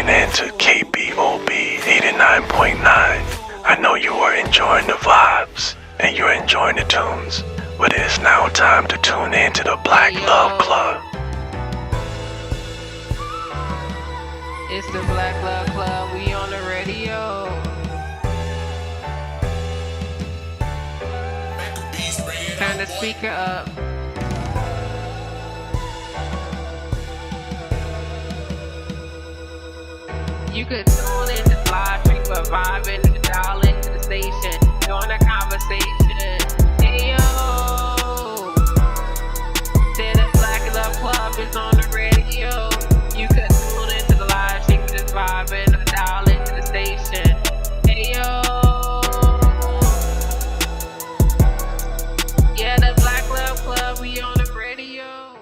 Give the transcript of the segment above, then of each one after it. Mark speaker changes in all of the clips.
Speaker 1: into KBOB 89.9. I know you are enjoying the vibes and you're enjoying the tunes, but it is now time to tune in to the Black Love Club.
Speaker 2: It's the Black Love Club, we on the radio. Turn the speaker up. You could tune in to live stream or vibe and dial into the station. Join the conversation. Hey yo, say the Black Love Club is on the radio. You could tune into the live stream, just vibe and dial into the station. Hey yo, yeah, the Black Love Club, we on the radio.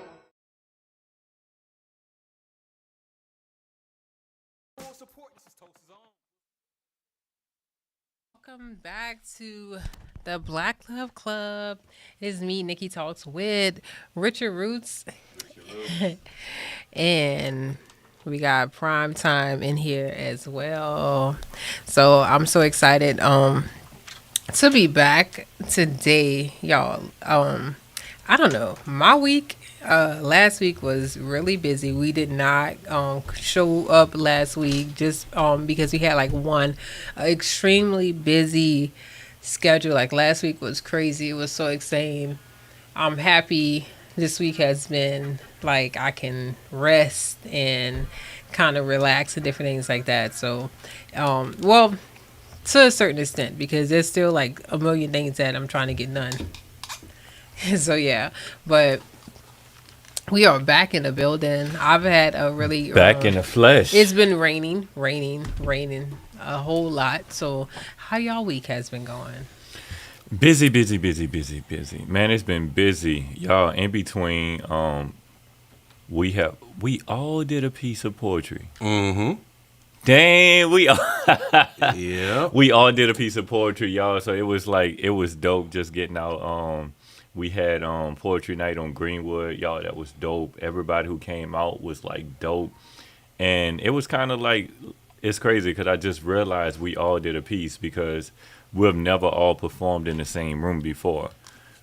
Speaker 2: Welcome back to the Black Love Club. It is me, Nikki Talks with Richard Roots. And we got Prime Time in here as well. So I'm so excited to be back today, y'all. I don't know. My week last week was really busy. We did not show up last week just because we had like one extremely busy schedule. Like last week was crazy. It was so exciting. I'm happy this week has been like I can rest and kind of relax and different things like that. So, well, to a certain extent, because there's still like a million things that I'm trying to get done. So yeah, but we are back in the building. I've had a really
Speaker 3: back in the flesh.
Speaker 2: It's been raining a whole lot. So how y'all week has been going?
Speaker 3: Busy. Man, it's been busy. Y'all, in between, we all did a piece of poetry.
Speaker 4: Mm-hmm.
Speaker 3: Dang,
Speaker 4: Yeah.
Speaker 3: we all did a piece of poetry, y'all. So it was dope just getting out. We had poetry night on Greenwood, y'all. That was dope. Everybody who came out was like dope, and it was kind of like it's crazy because I just realized we all did a piece because we've never all performed in the same room before,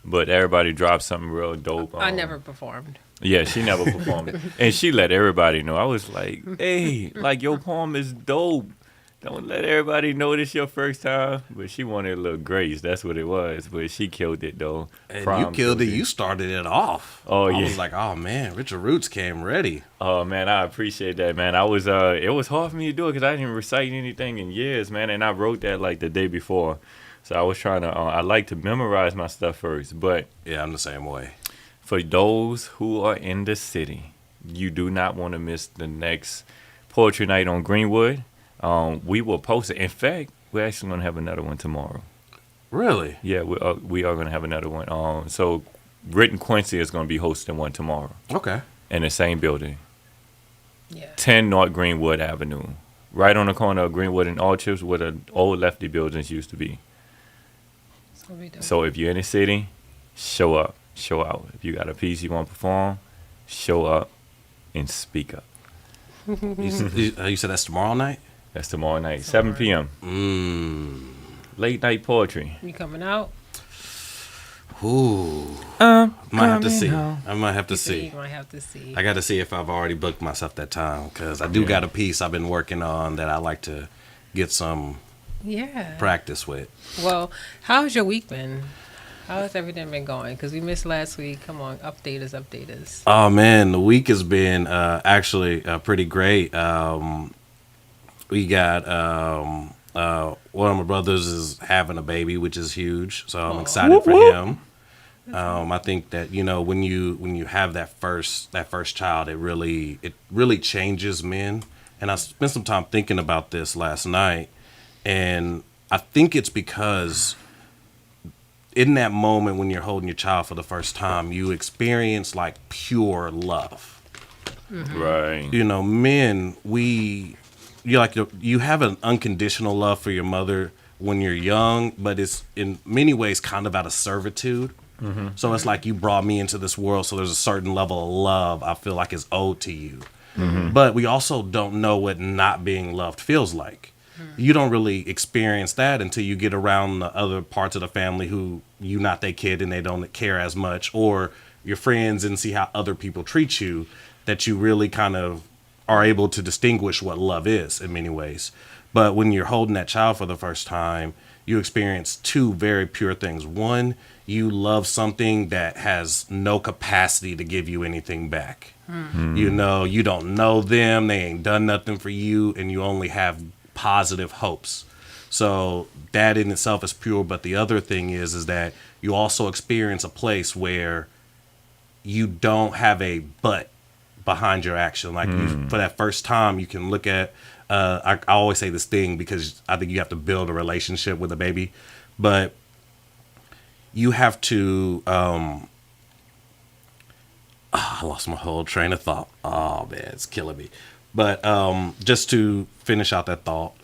Speaker 3: but everybody dropped something real dope.
Speaker 2: I never performed.
Speaker 3: Yeah, she never performed, and she let everybody know. I was like, "Hey, like your poem is dope. Don't let everybody know this your first time." But she wanted a little grace. That's what it was. But she killed it though.
Speaker 4: And you killed it. You started it off.
Speaker 3: Oh yeah.
Speaker 4: I was like, oh man, Richard Roots came ready.
Speaker 3: Oh man, I appreciate that, man. I was it was hard for me to do it because I didn't recite anything in years, man. And I wrote that like the day before, so I was trying to. I like to memorize my stuff first. But
Speaker 4: yeah, I'm the same way.
Speaker 3: For those who are in the city, you do not want to miss the next poetry night on Greenwood. We will post it. In fact, we're actually going to have another one tomorrow.
Speaker 4: Really?
Speaker 3: Yeah, we are going to have another one. So Written Quincy is going to be hosting one tomorrow.
Speaker 4: Okay.
Speaker 3: In the same building.
Speaker 2: Yeah.
Speaker 3: 10 North Greenwood Avenue. Right on the corner of Greenwood and Orchards where the old Lefty buildings used to be. So if you're in the city, show up. Show out. If you got a piece you want to perform, show up and speak up.
Speaker 4: You said that's tomorrow night?
Speaker 3: That's tomorrow night, 7 p.m. Late night poetry.
Speaker 2: You coming out?
Speaker 4: Ooh. Might have to see.
Speaker 3: Home.
Speaker 4: I might have to see.
Speaker 2: You might have to see.
Speaker 4: I got to see if I've already booked myself that time because I do got a piece I've been working on that I like to get some practice with.
Speaker 2: Well, how's your week been? How has everything been going? Because we missed last week. Come on, update us.
Speaker 4: Oh, man, the week has been actually pretty great. We got one of my brothers is having a baby, which is huge. So I'm excited for him. I think that, when you have that first child, it really changes men. And I spent some time thinking about this last night. And I think it's because in that moment when you're holding your child for the first time, you experience like pure love.
Speaker 2: Mm-hmm.
Speaker 3: Right.
Speaker 4: Men, you have an unconditional love for your mother when you're young, but it's in many ways kind of out of servitude. Mm-hmm. So it's like you brought me into this world, so there's a certain level of love I feel like is owed to you. But we also don't know what not being loved feels like. You don't really experience that until you get around the other parts of the family who you not their kid and they don't care as much, or your friends, and see how other people treat you, that you really kind of are able to distinguish what love is in many ways. But when you're holding that child for the first time, you experience two very pure things. One, you love something that has no capacity to give you anything back. You know, you don't know them, they ain't done nothing for you, and you only have positive hopes. So that in itself is pure. But the other thing is that you also experience a place where you don't have a but behind your action. Like you, for that first time, you can look at, I always say this thing because I think you have to build a relationship with a baby, but you have to, I lost my whole train of thought. Oh man, it's killing me. But just to finish out that thought,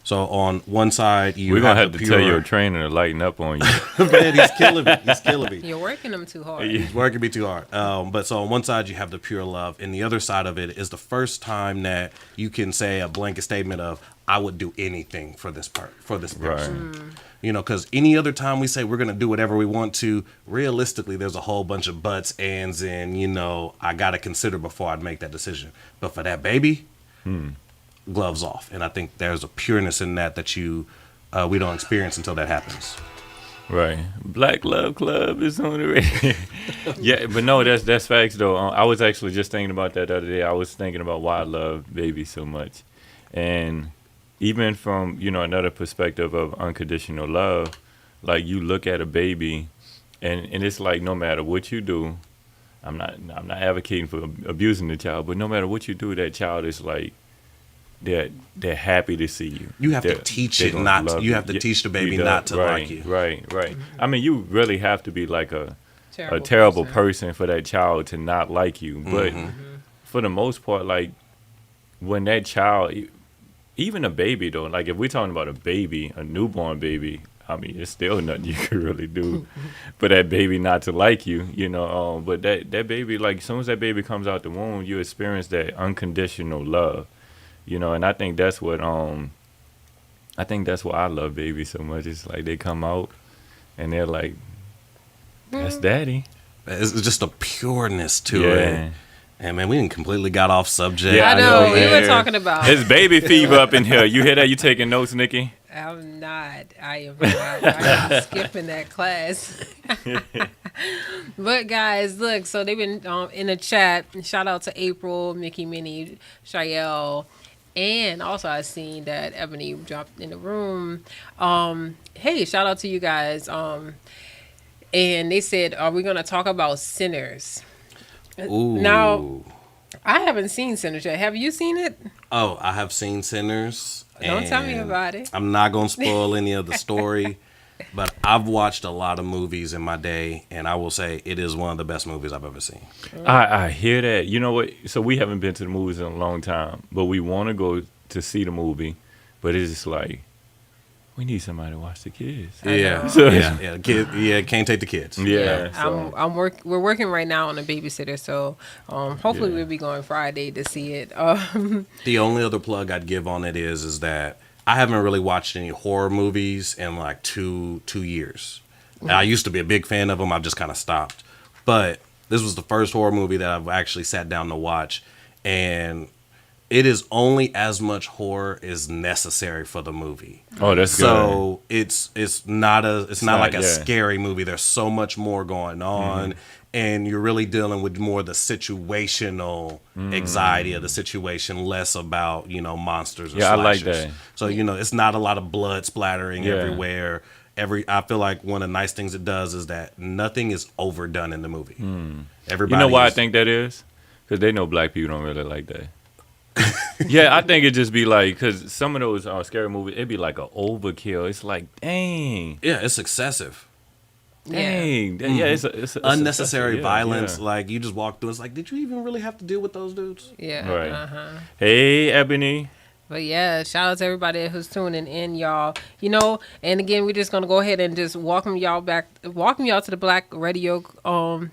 Speaker 4: so on one side you
Speaker 3: We're gonna have
Speaker 4: the
Speaker 3: to
Speaker 4: pure,
Speaker 3: tell your trainer to lighten up on you.
Speaker 4: man, he's killing me. He's killing me.
Speaker 2: You're working them too hard.
Speaker 4: He's working me too hard. But so on one side you have the pure love, and the other side of it is the first time that you can say a blanket statement of I would do anything for this person.
Speaker 3: Right.
Speaker 4: You know, because any other time we say we're gonna do whatever we want to, realistically, there's a whole bunch of buts, ands, and you know, I gotta consider before I'd make that decision. But for that baby, gloves off, and I think there's a pureness in that you we don't experience until that happens.
Speaker 3: Right. Black Love Club is on the radio. Yeah, but no, that's facts though. I was actually just thinking about that the other day. I was thinking about why I love babies so much, and even from, you know, another perspective of unconditional love, like you look at a baby and it's like no matter what you do, I'm not advocating for abusing the child, but no matter what you do, that child is like they're happy to see you.
Speaker 4: You have to teach it not to, you have to teach the baby not to like you.
Speaker 3: Right. I mean, you really have to be like a terrible person for that child to not like you. But for the most part, like when that child, even a baby though, like if we're talking about a baby, a newborn baby, I mean, it's still nothing you can really do for that baby not to like you, you know. But that baby, like as soon as that baby comes out the womb, you experience that unconditional love, you know. And I think that's what I love babies so much. It's like they come out and they're like, that's daddy.
Speaker 4: It's just a pureness to it. And man, we didn't completely got off subject.
Speaker 2: Yeah, I know. We were talking about
Speaker 3: it's baby fever up in here. You hear that? You taking notes, Nikki?
Speaker 2: I'm not. I am not. I am skipping that class. But guys, look. So they've been in the chat. Shout out to April, Mickey, Minnie, Shael, and also I seen that Ebony dropped in the room. Hey, shout out to you guys. And they said, "Are we going to talk about sinners?"
Speaker 4: Ooh.
Speaker 2: Now, I haven't seen Sinners yet. Have you seen it?
Speaker 4: Oh, I have seen Sinners.
Speaker 2: Don't tell me about it.
Speaker 4: I'm not going to spoil any of the story, but I've watched a lot of movies in my day, and I will say it is one of the best movies I've ever seen.
Speaker 3: I hear that. You know what? So we haven't been to the movies in a long time, but we want to go to see the movie, but it's just like, we need somebody to watch the kids.
Speaker 4: Yeah, can't take the kids.
Speaker 3: Yeah,
Speaker 2: we're working right now on a babysitter, so hopefully we'll be going Friday to see it.
Speaker 4: The only other plug I'd give on it is that I haven't really watched any horror movies in like two years. I used to be a big fan of them. I've just kind of stopped, but this was the first horror movie that I've actually sat down to watch, and it is only as much horror as necessary for the movie.
Speaker 3: Oh, that's good.
Speaker 4: So it's not like a scary movie. There's so much more going on, and you're really dealing with more the situational anxiety of the situation, less about, you know, monsters or slashers.
Speaker 3: I like that.
Speaker 4: So, you know, it's not a lot of blood splattering everywhere. I feel like one of the nice things it does is that nothing is overdone in the movie. Everybody,
Speaker 3: you know why I think that is? Because they know black people don't really like that. Yeah, I think it just be like, because some of those scary movies, it'd be like an overkill. It's like, dang.
Speaker 4: Yeah, it's excessive.
Speaker 3: Dang. Yeah, it's
Speaker 4: unnecessary violence. Yeah. Like, you just walk through, it's like, did you even really have to deal with those dudes?
Speaker 2: Yeah.
Speaker 3: Right. Hey, Ebony.
Speaker 2: But yeah, shout out to everybody who's tuning in, y'all. And again, we're just gonna go ahead and just welcome y'all to the Black Radio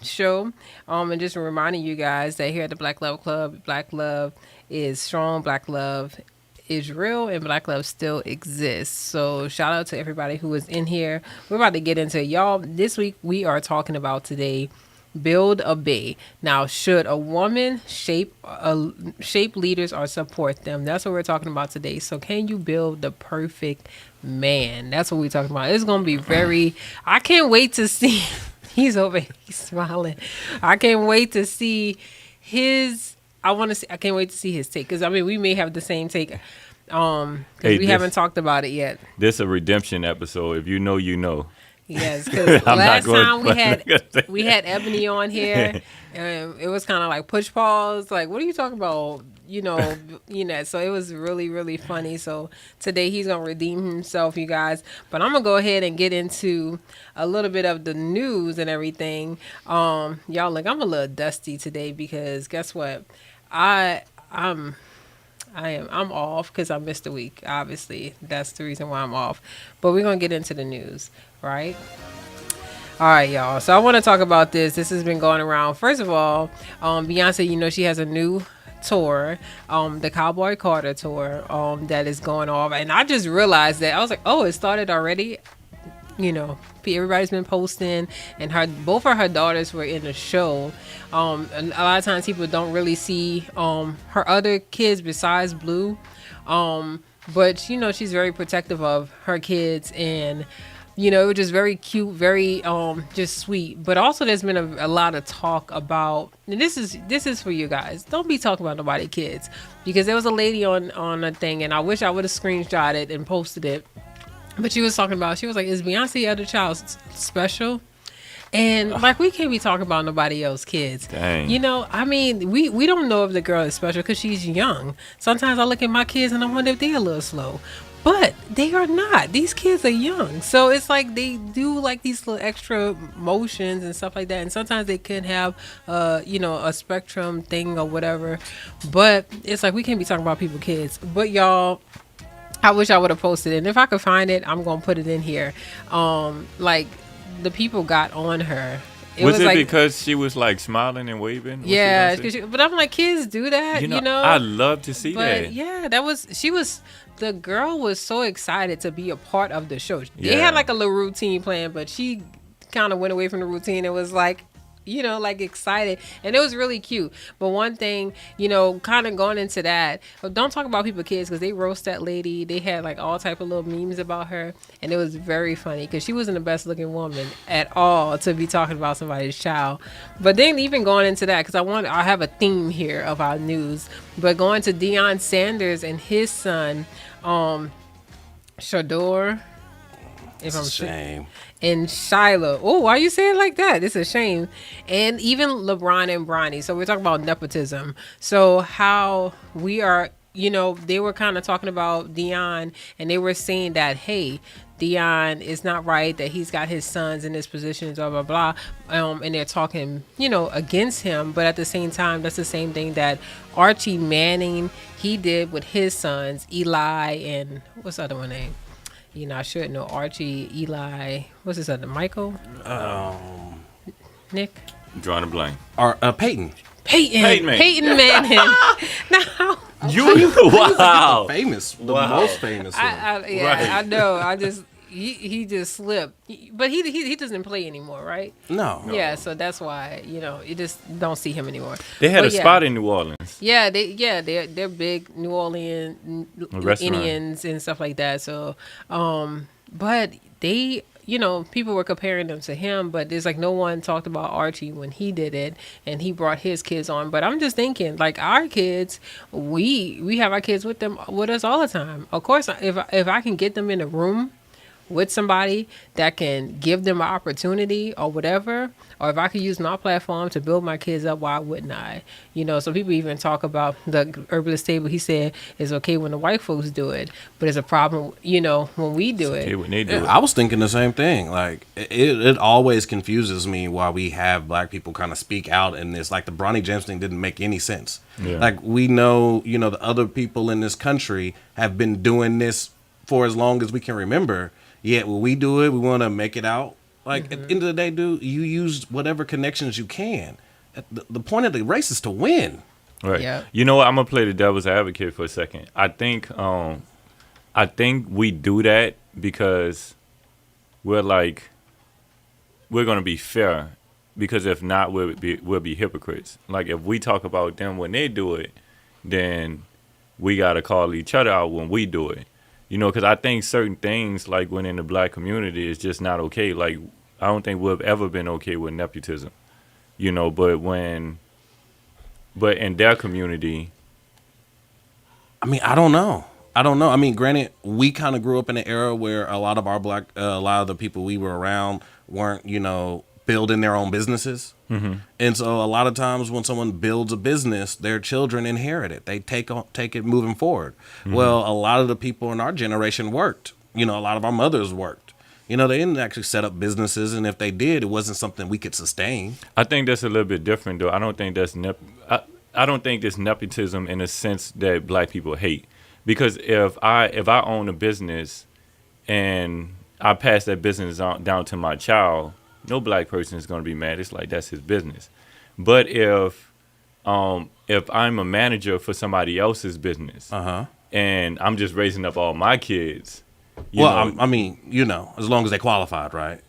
Speaker 2: show. And just reminding you guys that here at the Black Love Club, Black Love is strong, Black Love is real, and Black Love still exists. So shout out to everybody who is in here. We're about to get into it. Y'all. This week we are talking about today, build a bay. Now, should a woman shape leaders or support them? That's what we're talking about today. So can you build the perfect man? That's what we're talking about. It's going to be very, I can't wait to see. He's over here, he's smiling. I can't wait to see his, I can't wait to see his take. Because, I mean, we may have the same take. Because we haven't talked about it yet.
Speaker 3: This a redemption episode. If you know, you know.
Speaker 2: Yes, because last time we had Ebony on here, and it was kind of like push pause. Like, what are you talking about? So it was really, really funny. So today he's gonna redeem himself, you guys. But I'm gonna go ahead and get into a little bit of the news and everything. Y'all, look, I'm a little dusty today because guess what? I'm off because I missed a week. Obviously, that's the reason why I'm off. But we're gonna get into the news, right? All right, y'all. So I want to talk about this. This has been going around. First of all, Beyonce, she has a new tour, the Cowboy Carter tour, that is going off. And I just realized that I was like, oh, it started already. Everybody's been posting, and both of her daughters were in the show. A lot of times people don't really see her other kids besides Blue, but she's very protective of her kids, and it was just very cute, very just sweet. But also there's been a lot of talk about, and this is for you guys, don't be talking about nobody kids, because there was a lady on a thing, and I wish I would have screenshotted and posted it. But she was like, is Beyonce other child special? And like, we can't be talking about nobody else's kids.
Speaker 3: Dang.
Speaker 2: I mean, we don't know if the girl is special because she's young. Sometimes I look at my kids and I wonder if they're a little slow. But they are not. These kids are young. So it's like they do like these little extra motions and stuff like that. And sometimes they could have, a spectrum thing or whatever. But it's like, we can't be talking about people's kids. But y'all, I wish I would have posted it. And if I could find it, I'm going to put it in here. Like, the people got on her.
Speaker 3: Was it like, because she was like smiling and waving?
Speaker 2: Yeah. But I'm like, kids do that,
Speaker 3: I love to see that.
Speaker 2: Yeah, the girl was so excited to be a part of the show. They had like a little routine plan, but she kind of went away from the routine and was like, like excited, and it was really cute. But one thing, kind of going into that, but don't talk about people's kids, because they roast that lady. They had like all type of little memes about her, and it was very funny because she wasn't the best looking woman at all to be talking about somebody's child. But then even going into that, because I have a theme here of our news, but going to Deion Sanders and his son, Shador.
Speaker 4: It's a shame.
Speaker 2: And Shiloh. Oh, why you say it like that? It's a shame. And even LeBron and Bronny. So we're talking about nepotism. So how we are, they were kind of talking about Deion, and they were saying that, hey, Deion is not right that he's got his sons in this position, blah, blah, blah. And they're talking, against him. But at the same time, that's the same thing that Archie Manning, he did with his sons, Eli and what's the other one name? I should know. Archie, Eli, what's his other? Michael? Nick?
Speaker 3: Drawing a blank.
Speaker 4: Peyton.
Speaker 2: Peyton Manning. Now,
Speaker 3: wow.
Speaker 4: The most famous one.
Speaker 2: I know. He just slipped, but he doesn't play anymore, right?
Speaker 4: No.
Speaker 2: Yeah, so that's why you just don't see him anymore.
Speaker 3: They had a spot in New Orleans.
Speaker 2: Yeah, they're big New Orleans Indians and stuff like that. So, but they, people were comparing them to him, but there's like no one talked about Archie when he did it, and he brought his kids on. But I'm just thinking, like, our kids, we have our kids with us all the time. Of course, if I can get them in a room with somebody that can give them an opportunity or whatever, or if I could use my platform to build my kids up, why wouldn't I? You know, so people even talk about the herbalist table. He said it's okay when the white folks do it, but it's a problem, you know, when we do
Speaker 3: Okay,
Speaker 2: it.
Speaker 3: when they do it.
Speaker 4: I was thinking the same thing. Like it always confuses me why we have black people kind of speak out in this. Like the Bronny James thing didn't make any sense.
Speaker 3: Yeah.
Speaker 4: Like we know, you know, the other people in this country have been doing this for as long as we can remember. Yet when we do it, we want to make it out. Like at the end of the day, dude, you use whatever connections you can. The point of the race is to win.
Speaker 3: Right.
Speaker 2: Yeah.
Speaker 3: You know what? I'm gonna play the devil's advocate for a second. I think we do that because we're gonna be fair. Because if not, we'll be hypocrites. Like if we talk about them when they do it, then we gotta call each other out when we do it. You know, because I think certain things, like when in the black community, is just not okay. Like, I don't think we've ever been okay with nepotism. You know, but in their community.
Speaker 4: I mean, I don't know. I mean, granted, we kind of grew up in an era where a lot of a lot of the people we were around weren't, you know, building their own businesses. Mm-hmm. And so a lot of times when someone builds a business, their children inherit it. They take it moving forward. Mm-hmm. Well, a lot of the people in our generation worked. You know, a lot of our mothers worked. You know, they didn't actually set up businesses, and if they did, it wasn't something we could sustain.
Speaker 3: I think that's a little bit different, though. I don't think that's I don't think there's nepotism in a sense that black people hate. Because if I own a business and I pass that business down to my child, no black person is going to be mad. It's like that's his business. But if I'm a manager for somebody else's business, and I'm just raising up all my kids,
Speaker 4: I mean, you know, as long as they qualified, right?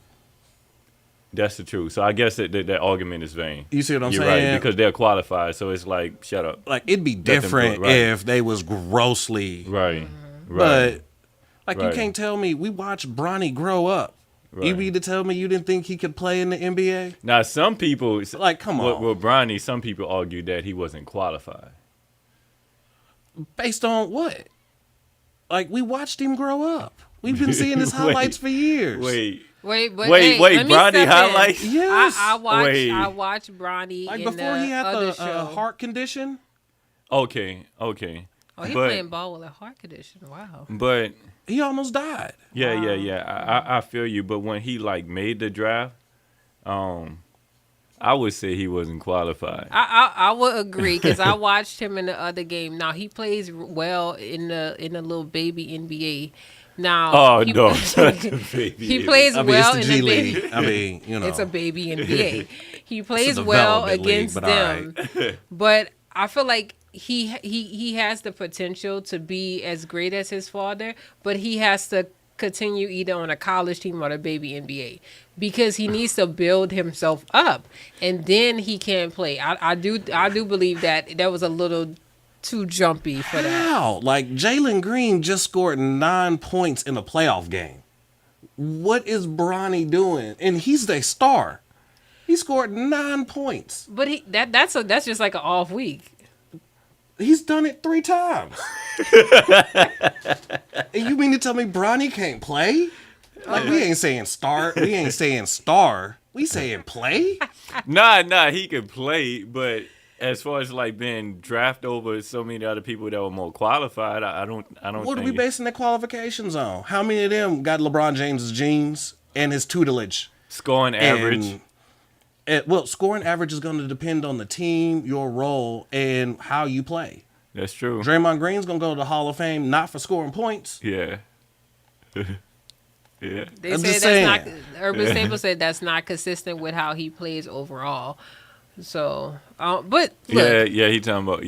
Speaker 3: That's the truth. So I guess that argument is vain.
Speaker 4: You see what I'm
Speaker 3: You're
Speaker 4: saying?
Speaker 3: right, because they're qualified. So it's like, shut up.
Speaker 4: Like it'd be different if they was grossly
Speaker 3: right.
Speaker 4: But like you
Speaker 3: Right.
Speaker 4: can't tell me we watched Bronny grow up.
Speaker 3: Right.
Speaker 4: You mean to tell me you didn't think he could play in the NBA?
Speaker 3: Now, some people,
Speaker 4: Like, come on.
Speaker 3: With Bronny, some people argued that he wasn't qualified.
Speaker 4: Based on what? Like we watched him grow up. We've been seeing his highlights for years.
Speaker 2: Wait, but
Speaker 3: Wait,
Speaker 2: hey,
Speaker 3: wait,
Speaker 2: let me
Speaker 3: Bronny
Speaker 2: step in.
Speaker 3: highlights?
Speaker 4: Yes.
Speaker 2: I
Speaker 3: Wait.
Speaker 2: watched Bronny
Speaker 4: Like
Speaker 2: in
Speaker 4: before
Speaker 2: the
Speaker 4: he had
Speaker 2: other
Speaker 4: the
Speaker 2: show.
Speaker 4: heart condition.
Speaker 3: Okay.
Speaker 2: Oh, he
Speaker 3: but-
Speaker 2: playing ball with a heart condition. Wow.
Speaker 3: But
Speaker 4: He almost died.
Speaker 3: yeah. I feel you. But when he like made the draft, I would say he wasn't qualified.
Speaker 2: I would agree because I watched him in the other game. Now he plays well in the little baby NBA. Now
Speaker 3: Oh
Speaker 2: he,
Speaker 3: no,
Speaker 2: he plays
Speaker 4: I mean,
Speaker 2: well
Speaker 4: it's
Speaker 2: in
Speaker 4: the G
Speaker 2: the baby.
Speaker 4: League. I mean, you know,
Speaker 2: It's a baby NBA. He plays well
Speaker 4: development league,
Speaker 2: against
Speaker 4: but
Speaker 2: them,
Speaker 4: all
Speaker 2: but I feel like he has the potential to be as great as his father, but he has to continue either on a college team or the baby NBA because he needs to build himself up, and then he can play. I do believe that was a little too jumpy for that.
Speaker 4: How? Like Jalen Green just scored 9 points in a playoff game. What is Bronny doing? And he's the star. He scored 9 points.
Speaker 2: But that's just like an off week.
Speaker 4: He's done it 3 times. And you mean to tell me Bronny can't play? Like we ain't saying start. We ain't saying star. We saying play.
Speaker 3: Nah, he could play, but as far as like being drafted over so many other people that were more qualified, I don't.
Speaker 4: What are
Speaker 3: think
Speaker 4: we basing their qualifications on? How many of them got LeBron James's genes and his tutelage?
Speaker 3: scoring average.
Speaker 4: Well, scoring average is going to depend on the team, your role, and how you play.
Speaker 3: That's true.
Speaker 4: Draymond Green's going to go to the Hall of Fame not for scoring points.
Speaker 3: Yeah. Yeah.
Speaker 2: They
Speaker 4: I'm
Speaker 2: said
Speaker 4: just
Speaker 2: that's
Speaker 4: saying.
Speaker 2: not. Urban Staples said that's not consistent with how he plays overall. So, but look,
Speaker 3: Yeah, he talking about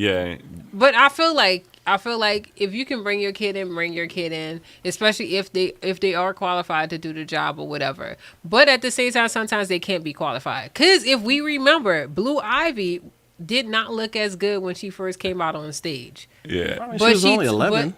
Speaker 2: but I feel like if you can bring your kid in, especially if they are qualified to do the job or whatever. But at the same time, sometimes they can't be qualified. Because if we remember, Blue Ivy did not look as good when she first came out on stage.
Speaker 3: Yeah.
Speaker 4: I mean, she was only 11.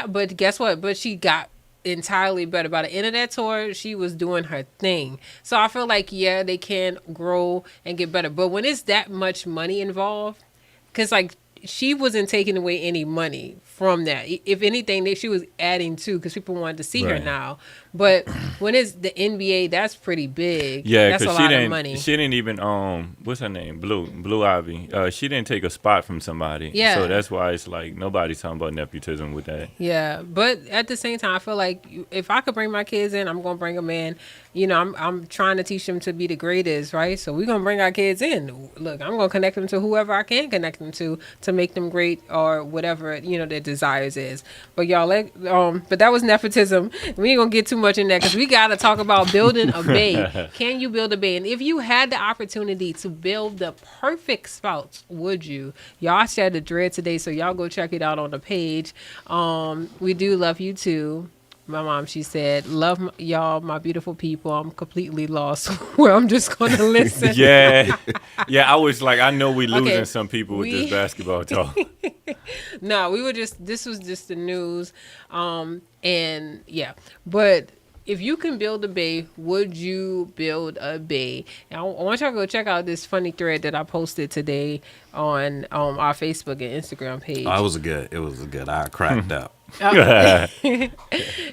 Speaker 2: But guess what? But she got entirely better. By the end of that tour, she was doing her thing. So I feel like, they can grow and get better. But when it's that much money involved, because like she wasn't taking away any money from that. If anything, that she was adding to, because people wanted to see her
Speaker 3: Right.
Speaker 2: now. But when it's the NBA, that's pretty big.
Speaker 3: Yeah,
Speaker 2: That's a
Speaker 3: because she
Speaker 2: lot of
Speaker 3: didn't.
Speaker 2: money.
Speaker 3: She didn't even. What's her name? Blue Ivy. She didn't take a spot from somebody.
Speaker 2: Yeah.
Speaker 3: So that's why it's like nobody's talking about nepotism with that.
Speaker 2: Yeah, but at the same time, I feel like if I could bring my kids in, I'm gonna bring them in. You know, I'm trying to teach them to be the greatest, right? So we're gonna bring our kids in. Look, I'm gonna connect them to whoever I can connect them to make them great or whatever their desires is. But y'all, but that was nepotism. We ain't gonna get too much in that because we gotta talk about building a bay. Can you build a bay? And if you had the opportunity to build the perfect spouse, would you? Y'all shared the dread today, so y'all go check it out on the page. We do love you too. My mom, she said, love y'all, my beautiful people. I'm completely lost. Well, I'm just going to listen.
Speaker 3: Yeah, yeah. I was like, I know we losing
Speaker 2: Okay,
Speaker 3: some people with this basketball talk.
Speaker 2: No, this was just the news. And yeah, but if you can build a bay, would you build a bay? And I want y'all to go check out this funny thread that I posted today on our Facebook and Instagram page.
Speaker 4: Oh, it was good. I cracked up.
Speaker 2: It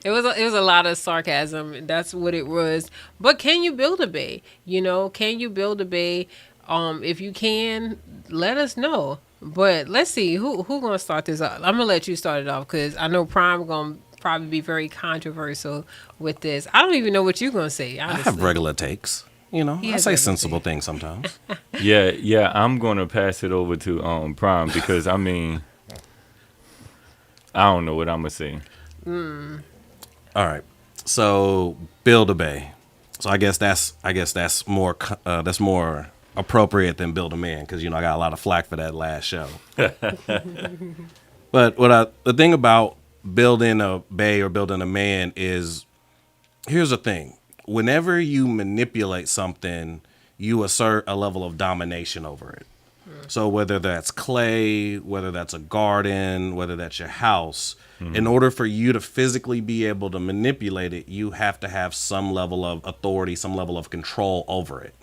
Speaker 2: was a lot of sarcasm. That's what it was. But can you build a bay? Can you build a bay? If you can, let us know. But let's see who gonna start this off. I'm gonna let you start it off because I know Prime gonna probably be very controversial with this. I don't even know what you're gonna say. Honestly.
Speaker 4: I have regular takes. I
Speaker 2: has
Speaker 4: say
Speaker 2: regular
Speaker 4: sensible things sometimes.
Speaker 3: Yeah. I'm gonna pass it over to Prime because I mean, I don't know what I'm gonna say.
Speaker 4: All right. So build a bay. So I guess that's more appropriate than build a man because I got a lot of flack for that last show. But the thing about building a bay or building a man is, here's the thing. Whenever you manipulate something, you assert a level of domination over it. So whether that's clay, whether that's a garden, whether that's your house, in order for you to physically be able to manipulate it, you have to have some level of authority, some level of control over it.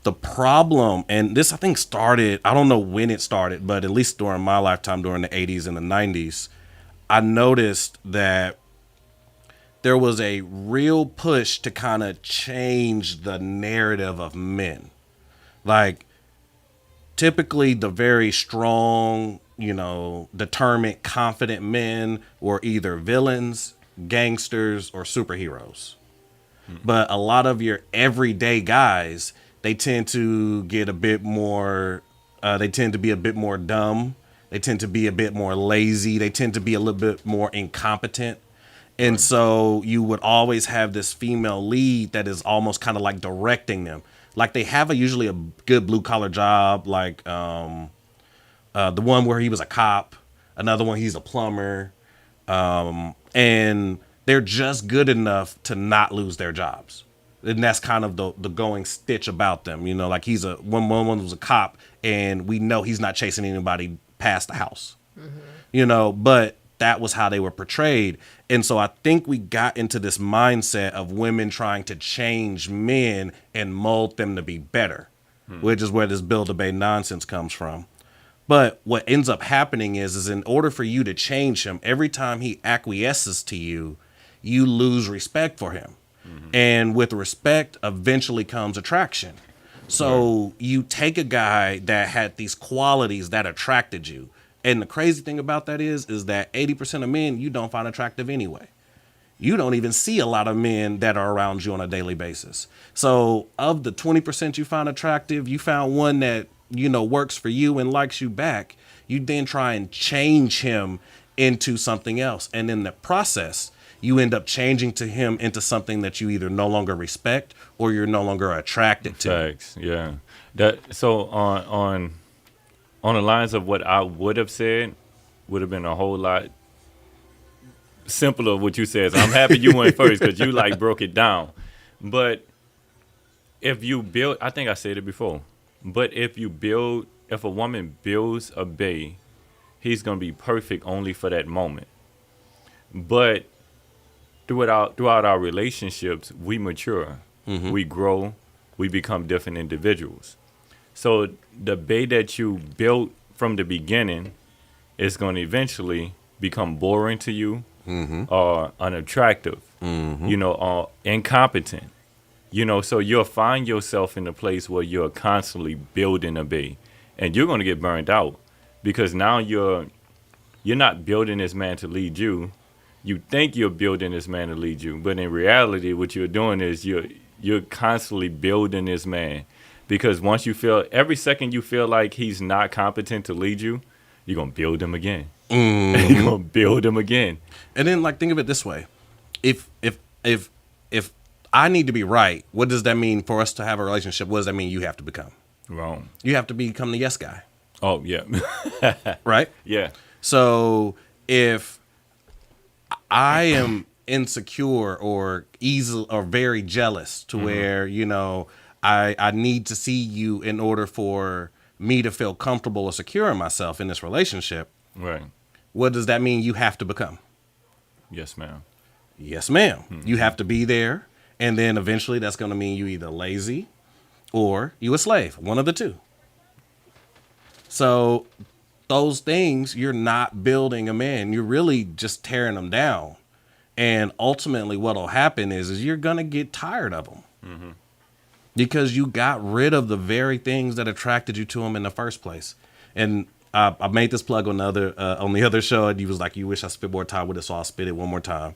Speaker 4: The problem, and this I think started, I don't know when it started, but at least during my lifetime, during the 80s and the 90s, I noticed that there was a real push to kind of change the narrative of men. Like, typically the very strong, determined, confident men were either villains, gangsters, or superheroes. But a lot of your everyday guys, they tend to get a bit more, they tend to be a bit more dumb. They tend to be a bit more lazy. They tend to be a little bit more incompetent. And so you would always have this female lead that is almost kind of like directing them. Like they have usually a good blue collar job, like the one where he was a cop, another one he's a plumber, and they're just good enough to not lose their jobs. And that's kind of the going stitch about them, like he's one was a cop and we know he's not chasing anybody past the house, but that was how they were portrayed. And so I think we got into this mindset of women trying to change men and mold them to be better, which is where this build a bay nonsense comes from. But what ends up happening is in order for you to change him, every time he acquiesces to you, you lose respect for him. And with respect eventually comes attraction. So you take a guy that had these qualities that attracted you. And the crazy thing about that is that 80% of men you don't find attractive anyway. You don't even see a lot of men that are around you on a daily basis. So of the 20% you find attractive, you found one that, works for you and likes you back. You then try and change him into something else. And in the process, you end up changing to him into something that you either no longer respect or you're no longer attracted to.
Speaker 3: Facts, yeah. So on the lines of what I would have said, would have been a whole lot simpler what you said. So I'm happy you went first because you broke it down. But if you build, I think I said it before, but if a woman builds a bay, he's going to be perfect only for that moment. But throughout our relationships, we mature, we grow, we become different individuals. So the bay that you built from the beginning, it's going to eventually become boring to you, or unattractive, or incompetent. So you'll find yourself in a place where you're constantly building a bay, and you're going to get burned out because now you're not building this man to lead you. You think you're building this man to lead you, but in reality, what you're doing is you're constantly building this man, because once every second you feel like he's not competent to lead you, you're gonna build him again. You're gonna build him again.
Speaker 4: And then, like, think of it this way: if I need to be right, what does that mean for us to have a relationship? What does that mean you have to become?
Speaker 3: Wrong.
Speaker 4: You have to become the yes guy.
Speaker 3: Oh yeah.
Speaker 4: Right?
Speaker 3: Yeah.
Speaker 4: So if I am insecure or easily or very jealous to where, I need to see you in order for me to feel comfortable or secure in myself in this relationship,
Speaker 3: Right.
Speaker 4: what does that mean you have to become?
Speaker 3: Yes, ma'am.
Speaker 4: Yes, ma'am. You have to be there. And then eventually that's going to mean you either lazy or you a slave, one of the two. So those things, you're not building a man. You're really just tearing them down. And ultimately what will happen is you're going to get tired of them. Because you got rid of the very things that attracted you to them in the first place. And I made this plug on the other show, and you was like, you wish I spit more time with it, so I'll spit it one more time.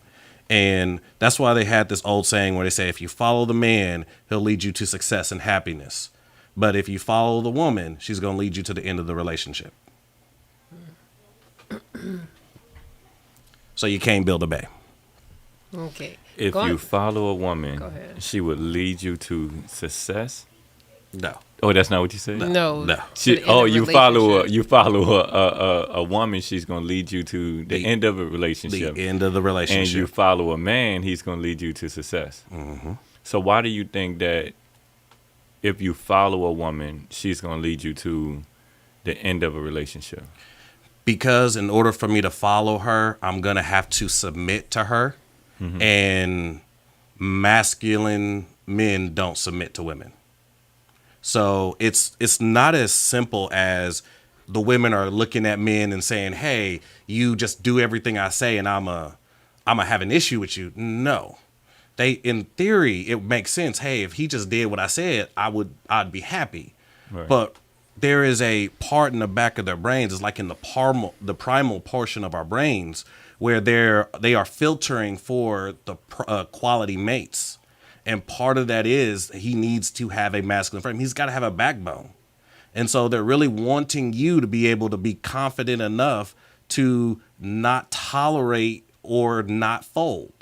Speaker 4: And that's why they had this old saying where they say, if you follow the man, he'll lead you to success and happiness. But if you follow the woman, she's going to lead you to the end of the relationship. So you can't build a bay.
Speaker 2: Okay.
Speaker 3: If
Speaker 2: Go
Speaker 3: you
Speaker 2: on.
Speaker 3: follow a
Speaker 2: Go
Speaker 3: woman,
Speaker 2: ahead.
Speaker 3: she would lead you to success.
Speaker 4: No.
Speaker 3: Oh, that's not what you said.
Speaker 2: No.
Speaker 4: No.
Speaker 2: to the end of
Speaker 3: You follow
Speaker 2: relationship.
Speaker 3: a woman. She's gonna lead you to the end of a relationship.
Speaker 4: The end of the
Speaker 3: And
Speaker 4: relationship.
Speaker 3: you follow a man, he's gonna lead you to success. So why do you think that if you follow a woman, she's gonna lead you to the end of a relationship?
Speaker 4: Because in order for me to follow her, I'm going to have to submit to her. And masculine men don't submit to women. So it's not as simple as the women are looking at men and saying, hey, you just do everything I say and I'm a have an issue with you. No. In theory, it makes sense. Hey, if he just did what I said, I'd be happy.
Speaker 3: Right.
Speaker 4: But there is a part in the back of their brains, it's like in the primal portion of our brains, where they are filtering for the quality mates. And part of that is he needs to have a masculine frame. He's got to have a backbone. And so they're really wanting you to be able to be confident enough to not tolerate or not fold.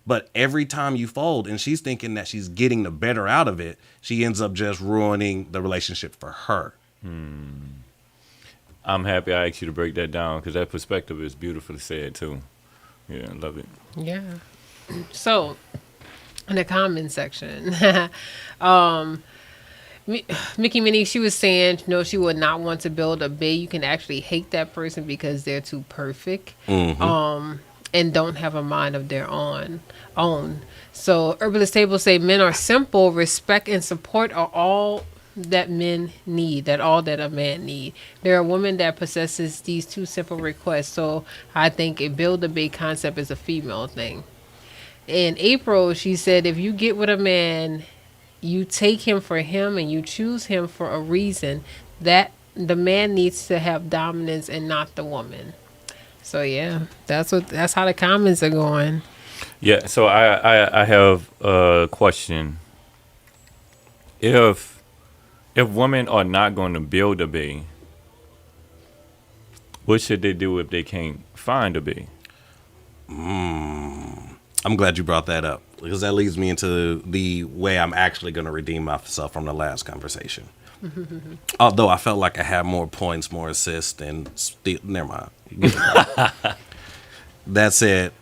Speaker 4: But every time you fold, and she's thinking that she's getting the better out of it, she ends up just ruining the relationship for her.
Speaker 3: I'm happy I asked you to break that down, because that perspective is beautifully said too. Yeah, I love it.
Speaker 2: Yeah. So, in the comment section, Mickey Minnie, she was saying, no, she would not want to build a bay. You can actually hate that person because they're too perfect, and don't have a mind of their own. So, Herbalist Table say men are simple. Respect and support are all that men need. All that a man need. There are women that possesses these two simple requests. So, I think a build a bay concept is a female thing. In April, she said, if you get with a man, you take him for him and you choose him for a reason, that the man needs to have dominance and not the woman. So yeah, that's how the comments are going.
Speaker 3: Yeah, so I have a question. If women are not going to build a bay, what should they do if they can't find a bay?
Speaker 4: I'm glad you brought that up, because that leads me into the way I'm actually going to redeem myself from the last conversation. Although I felt like I had more points, more assists, and never mind. That said,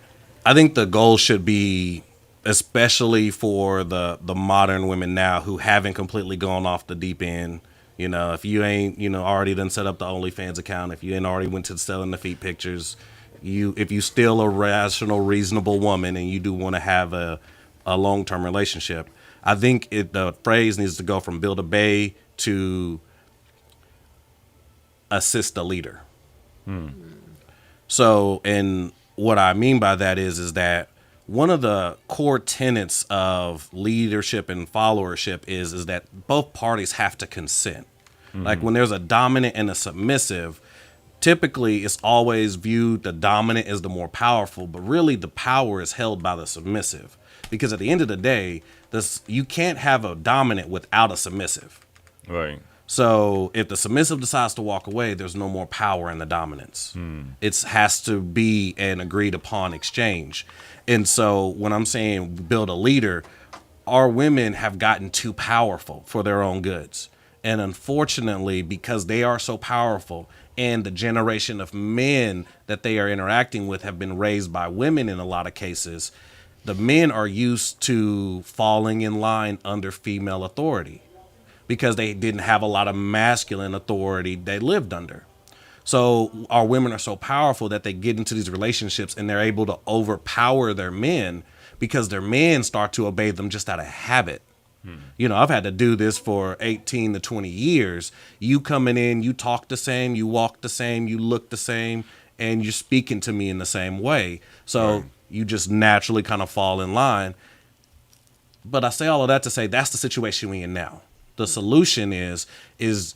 Speaker 4: I think the goal should be, especially for the modern women now who haven't completely gone off the deep end. If you ain't, already done set up the OnlyFans account, if you ain't already went to selling the feet pictures, if you still a rational, reasonable woman and you do want to have a long-term relationship, I think the phrase needs to go from build a bay to assist the leader. So, and what I mean by that is that one of the core tenets of leadership and followership is that both parties have to consent. Like when there's a dominant and a submissive, typically it's always viewed the dominant as the more powerful, but really the power is held by the submissive. Because at the end of the day, you can't have a dominant without a submissive.
Speaker 3: Right.
Speaker 4: So if the submissive decides to walk away, there's no more power in the dominance. It has to be an agreed upon exchange. And so when I'm saying build a leader, our women have gotten too powerful for their own goods. And unfortunately, because they are so powerful and the generation of men that they are interacting with have been raised by women in a lot of cases, the men are used to falling in line under female authority because they didn't have a lot of masculine authority they lived under. So our women are so powerful that they get into these relationships and they're able to overpower their men because their men start to obey them just out of habit. You know, I've had to do this for 18 to 20 years. You coming in, you talk the same, you walk the same, you look the same, and you're speaking to me in the same way. So you just naturally kind of fall in line. But I say all of that to say that's the situation we're in now. The solution is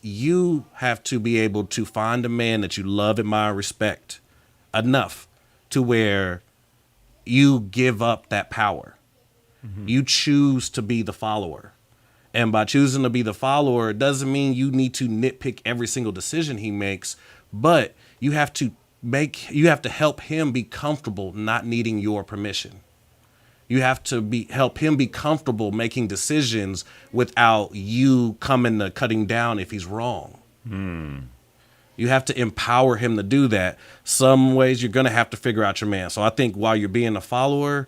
Speaker 4: you have to be able to find a man that you love, admire, respect enough to where you give up that power. You choose to be the follower. And by choosing to be the follower, it doesn't mean you need to nitpick every single decision he makes, but you have to help him be comfortable not needing your permission. You have to help him be comfortable making decisions without you coming to cutting down if he's wrong. You have to empower him to do that. Some ways you're going to have to figure out your man. So I think while you're being a follower,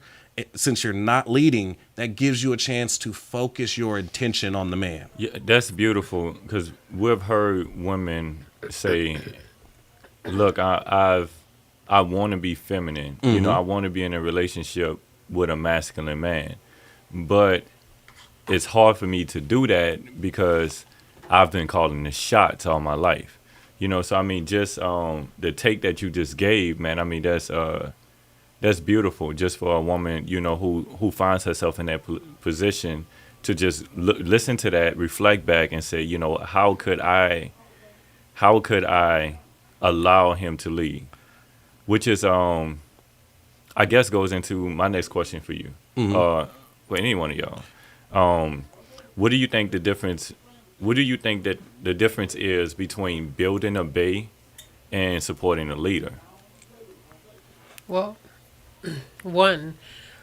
Speaker 4: since you're not leading, that gives you a chance to focus your attention on the man.
Speaker 3: Yeah, that's beautiful because we've heard women say, "Look, I want to be feminine. You know, I want to be in a relationship with a masculine man, but it's hard for me to do that because I've been calling the shots all my life. You know, so I mean, just the take that you just gave, man. I mean, that's beautiful. Just for a woman, you know, who finds herself in that position to just listen to that, reflect back, and say, you know, how could I allow him to lead? Which is, I guess, goes into my next question for you, for any one of y'all. What do you think the difference? What do you think that the difference is between building a bay and supporting a leader?
Speaker 2: Well,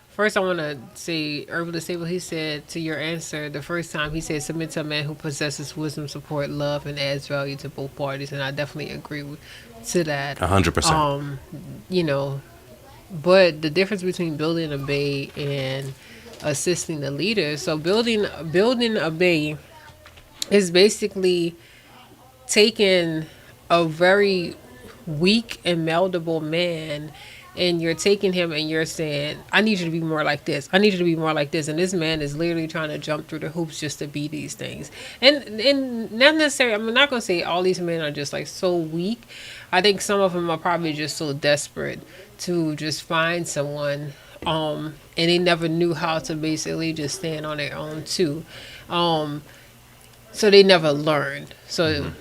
Speaker 2: first I want to say, what he said to your answer. The first time he said, submit to a man who possesses wisdom, support, love, and adds value to both parties. And I definitely agree to that.
Speaker 4: 100%.
Speaker 2: You know, but the difference between building a bay and assisting the leader. So building a bay is basically taking a very weak and malleable man, and you're taking him and you're saying, I need you to be more like this. I need you to be more like this. And this man is literally trying to jump through the hoops just to be these things. And not necessarily, I'm not going to say all these men are just like so weak. I think some of them are probably just so desperate to just find someone. And they never knew how to basically just stand on their own too. So they never learned. So,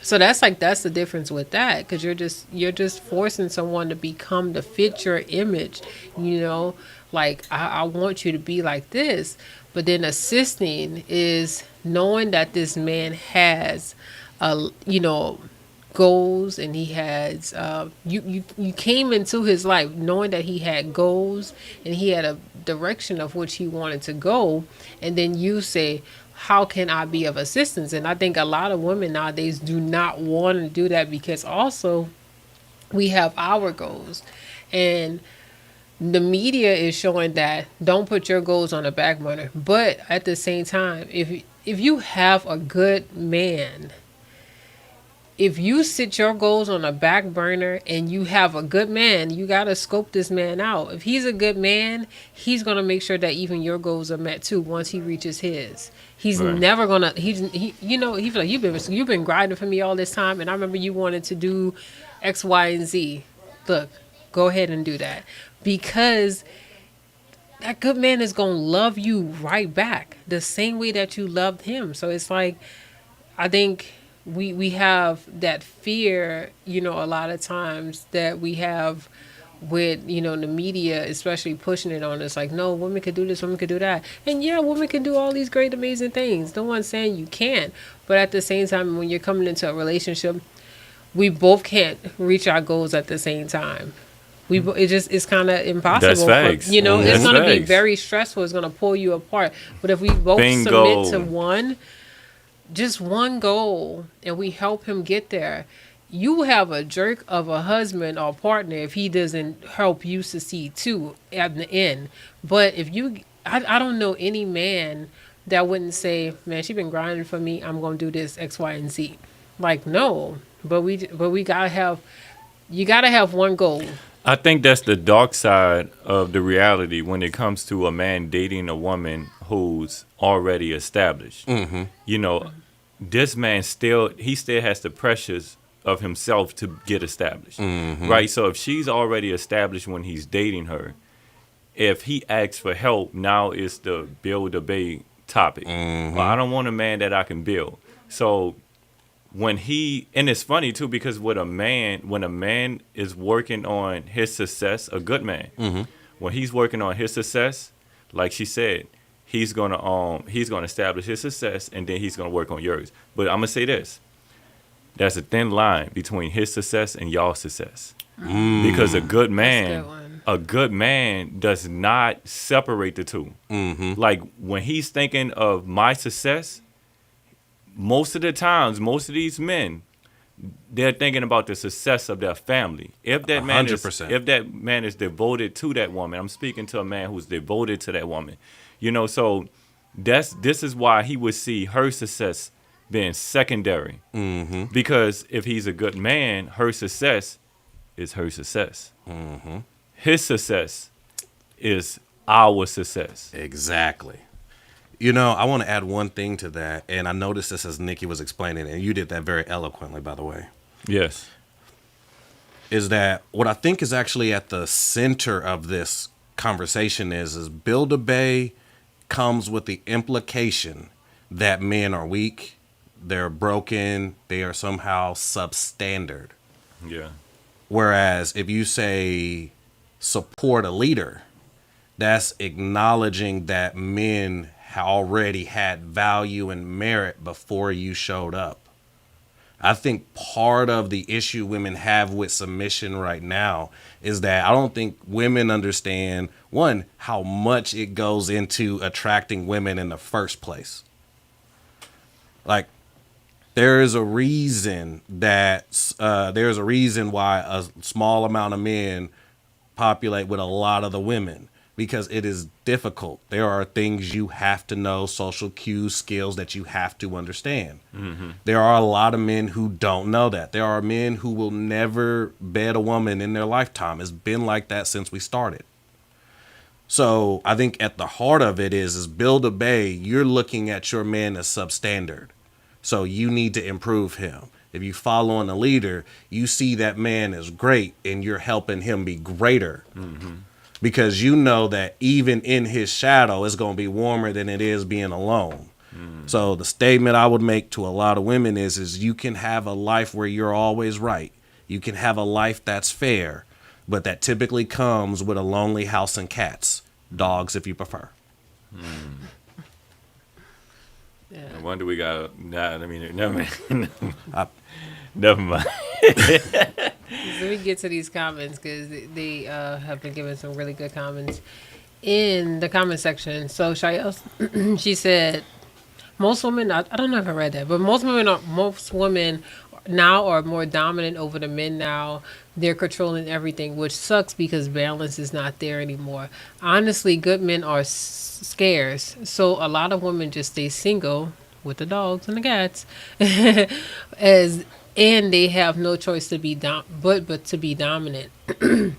Speaker 2: So that's the difference with that, because you're just forcing someone to become to fit your image, you know, like I want you to be like this. But then assisting is knowing that this man has, goals, and he has you came into his life knowing that he had goals and he had a direction of which he wanted to go, and then you say, how can I be of assistance? And I think a lot of women nowadays do not want to do that, because also we have our goals, and the media is showing that don't put your goals on the back burner. But at the same time, if you have a good man, if you sit your goals on a back burner and you have a good man, you got to scope this man out. If he's a good man, he's going to make sure that even your goals are met too once he reaches his. He's
Speaker 3: Right.
Speaker 2: never going to you know, he's like you've been grinding for me all this time and I remember you wanted to do X, Y, and Z. Look, go ahead and do that. Because that good man is going to love you right back the same way that you loved him. So it's like, I think we have that fear, you know, a lot of times that we have with, you know, the media, especially pushing it on us like, no, women could do this, women could do that. And yeah, women can do all these great, amazing things. No one's saying you can't. But at the same time, when you're coming into a relationship, we both can't reach our goals at the same time. It's kind of impossible.
Speaker 3: That's facts.
Speaker 2: You know, it's
Speaker 3: That's
Speaker 2: going to be
Speaker 3: facts.
Speaker 2: very stressful. It's going to pull you apart. But if we both
Speaker 3: Bingo.
Speaker 2: submit to one, just one goal, and we help him get there, you have a jerk of a husband or partner if he doesn't help you succeed too at the end. But if you, I don't know any man that wouldn't say, man, she been grinding for me, I'm going to do this X, Y, and Z. Like, no, but we gotta have, you gotta have one goal.
Speaker 3: I think that's the dark side of the reality when it comes to a man dating a woman who's already established.
Speaker 4: Mm-hmm.
Speaker 3: You know, this man still has the pressures of himself to get established, right? So if she's already established when he's dating her, if he asks for help, now it's the build a bae topic. Well, I don't want a man that I can build. So when and it's funny too, because when a man is working on his success, a good man, when he's working on his success, like she said, he's gonna establish his success and then he's gonna work on yours. But I'm gonna say this: there's a thin line between his success and y'all's success, because a good man does not separate the two. Like when he's thinking of my success, most of the times, most of these men, they're thinking about the success of their family. If that man
Speaker 4: 100%.
Speaker 3: is devoted to that woman, I'm speaking to a man who's devoted to that woman. You know, so this is why he would see her success being secondary. Because if he's a good man, her success is her success. His success is our success.
Speaker 4: Exactly. You know, I want to add one thing to that, and I noticed this as Nikki was explaining, and you did that very eloquently, by the way,
Speaker 3: Yes.
Speaker 4: is that what I think is actually at the center of this conversation is build a bae comes with the implication that men are weak, they're broken, they are somehow substandard.
Speaker 3: Yeah.
Speaker 4: Whereas if you say support a leader, that's acknowledging that men already had value and merit before you showed up. I think part of the issue women have with submission right now is that I don't think women understand, one, how much it goes into attracting women in the first place. Like, there is a reason why a small amount of men populate with a lot of the women. Because it is difficult. There are things you have to know, social cues, skills that you have to understand. There are a lot of men who don't know that. There are men who will never bed a woman in their lifetime. It's been like that since we started. So I think at the heart of it is build a bae. You're looking at your man as substandard. So you need to improve him. If you follow on a leader, you see that man is great and you're helping him be greater. Because you know that even in his shadow, it's going to be warmer than it is being alone. So the statement I would make to a lot of women is you can have a life where you're always right. You can have a life that's fair, but that typically comes with a lonely house and cats. Dogs, if you prefer.
Speaker 2: Yeah.
Speaker 3: No wonder we got. Nah, I mean, never mind.
Speaker 2: So we get to these comments because they have been giving some really good comments in the comment section. So Shayel, she said, most women, I don't know if I read that, but most women now are more dominant over the men now. They're controlling everything, which sucks because balance is not there anymore. Honestly, good men are scarce. So a lot of women just stay single with the dogs and the cats as and they have no choice to be but to be dominant. And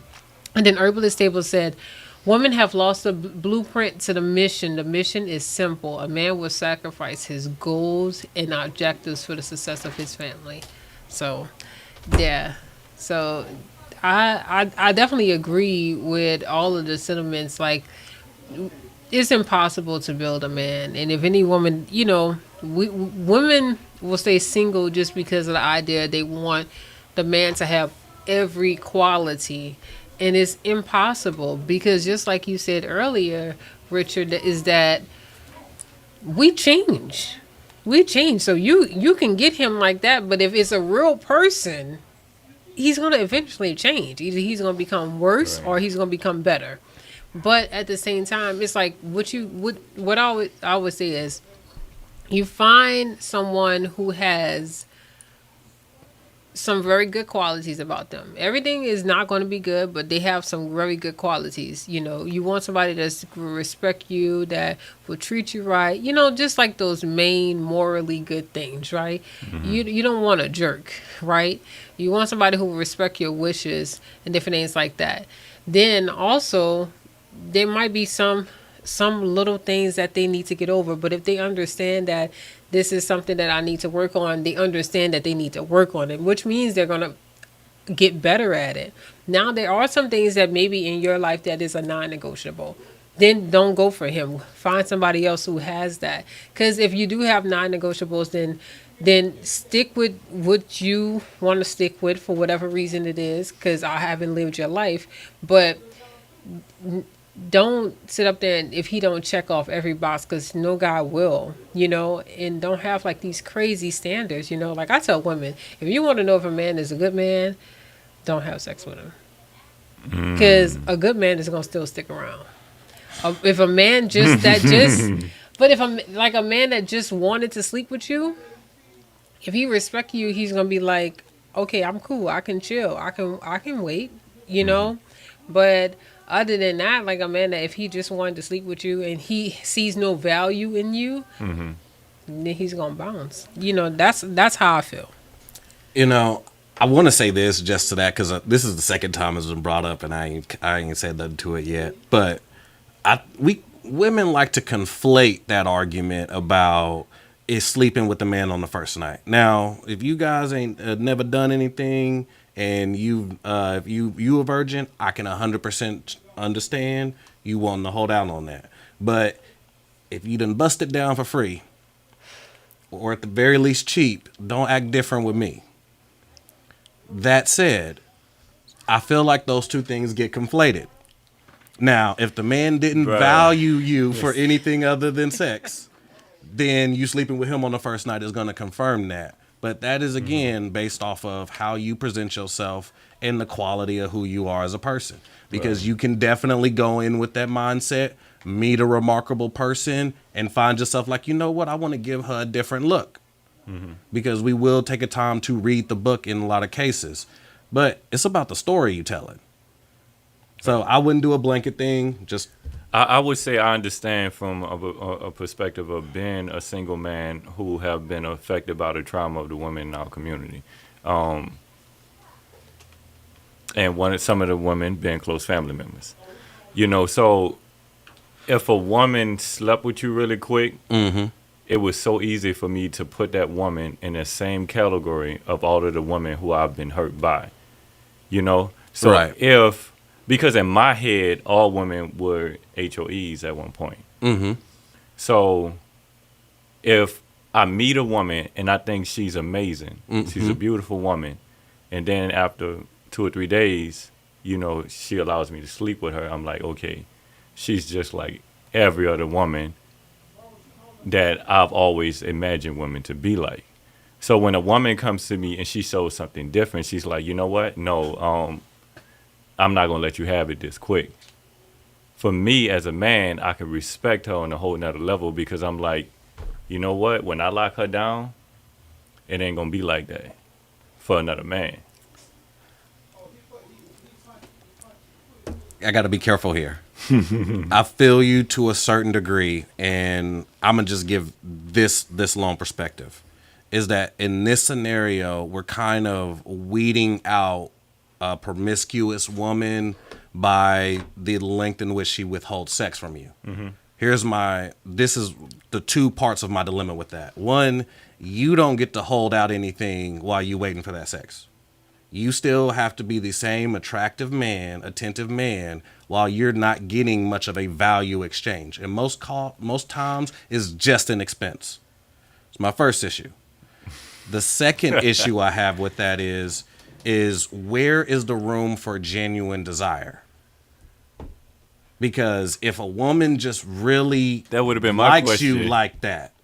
Speaker 2: then Herbalist Table said, women have lost the blueprint to the mission. The mission is simple. A man will sacrifice his goals and objectives for the success of his family. So, yeah. So, I definitely agree with all of the sentiments. Like, it's impossible to build a man. And if any woman, women will stay single just because of the idea they want the man to have every quality. And it's impossible because just like you said earlier, Richard, is that we change. We change. So you can get him like that, but if it's a real person, he's going to eventually change. Either he's going to become worse or he's going to become better. But at the same time, it's like what I would say is you find someone who has some very good qualities about them. Everything is not going to be good, but they have some very good qualities. You want somebody that's will respect you, that will treat you right. Just like those main morally good things, right? You don't want a jerk, right? You want somebody who will respect your wishes and different things like that. Then also, there might be some little things that they need to get over, but if they understand that this is something that I need to work on, they understand that they need to work on it, which means they're going to get better at it. Now, there are some things that maybe in your life that is a non-negotiable. Then don't go for him. Find somebody else who has that. Because if you do have non-negotiables, then stick with what you want to stick with for whatever reason it is, because I haven't lived your life. But don't sit up there and if he don't check off every box, because no guy will, and don't have like these crazy standards. Like I tell women, if you want to know if a man is a good man, don't have sex with him, because a good man is going to still stick around. If a man but if a man that just wanted to sleep with you, if he respect you, he's going to be like, okay, I'm cool, I can chill, I can wait, but other than that, like a man that if he just wanted to sleep with you and he sees no value in you, then he's gonna bounce. That's how I feel.
Speaker 4: I want to say this just to that because this is the second time it's been brought up and I ain't said nothing to it yet. But women like to conflate that argument about is sleeping with the man on the first night. Now, if you guys ain't never done anything and if you a virgin, I can 100% understand you wanting to hold out on that. But if you done bust it down for free, or at the very least cheap, don't act different with me. That said, I feel like those two things get conflated. Now, if the man didn't value you for anything other than sex, then you sleeping with him on the first night is going to confirm that. But that is, again, based off of how you present yourself and the quality of who you are as a person. Because you can definitely go in with that mindset, meet a remarkable person, and find yourself like, you know what, I want to give her a different look. Because we will take a time to read the book in a lot of cases. But it's about the story you tell it. So I wouldn't do a blanket thing, just...
Speaker 3: I would say I understand from a perspective of being a single man who have been affected by the trauma of the women in our community. And some of the women being close family members. So if a woman slept with you really quick, it was so easy for me to put that woman in the same category of all of the women who I've been hurt by. So because in my head, all women were HOEs at one point. So if I meet a woman and I think she's amazing, she's a beautiful woman, and then after 2 or 3 days, she allows me to sleep with her, I'm like, okay, she's just like every other woman that I've always imagined women to be like. So when a woman comes to me and she shows something different, she's like, you know what? No, I'm not going to let you have it this quick. For me as a man, I can respect her on a whole nother level because I'm like, you know what? When I lock her down, it ain't going to be like that for another man.
Speaker 4: I got to be careful here. I feel you to a certain degree, and I'm going to just give this long perspective. is that in this scenario, we're kind of weeding out a promiscuous woman by the length in which she withholds sex from you. This is the two parts of my dilemma with that. One, you don't get to hold out anything while you waiting for that sex. You still have to be the same attractive man, attentive man, while you're not getting much of a value exchange. And most times is just an expense. It's my first issue. The second issue I have with that is where is the room for genuine desire? Because if a woman just really
Speaker 3: That would have been my
Speaker 4: likes
Speaker 3: question.
Speaker 4: you like that,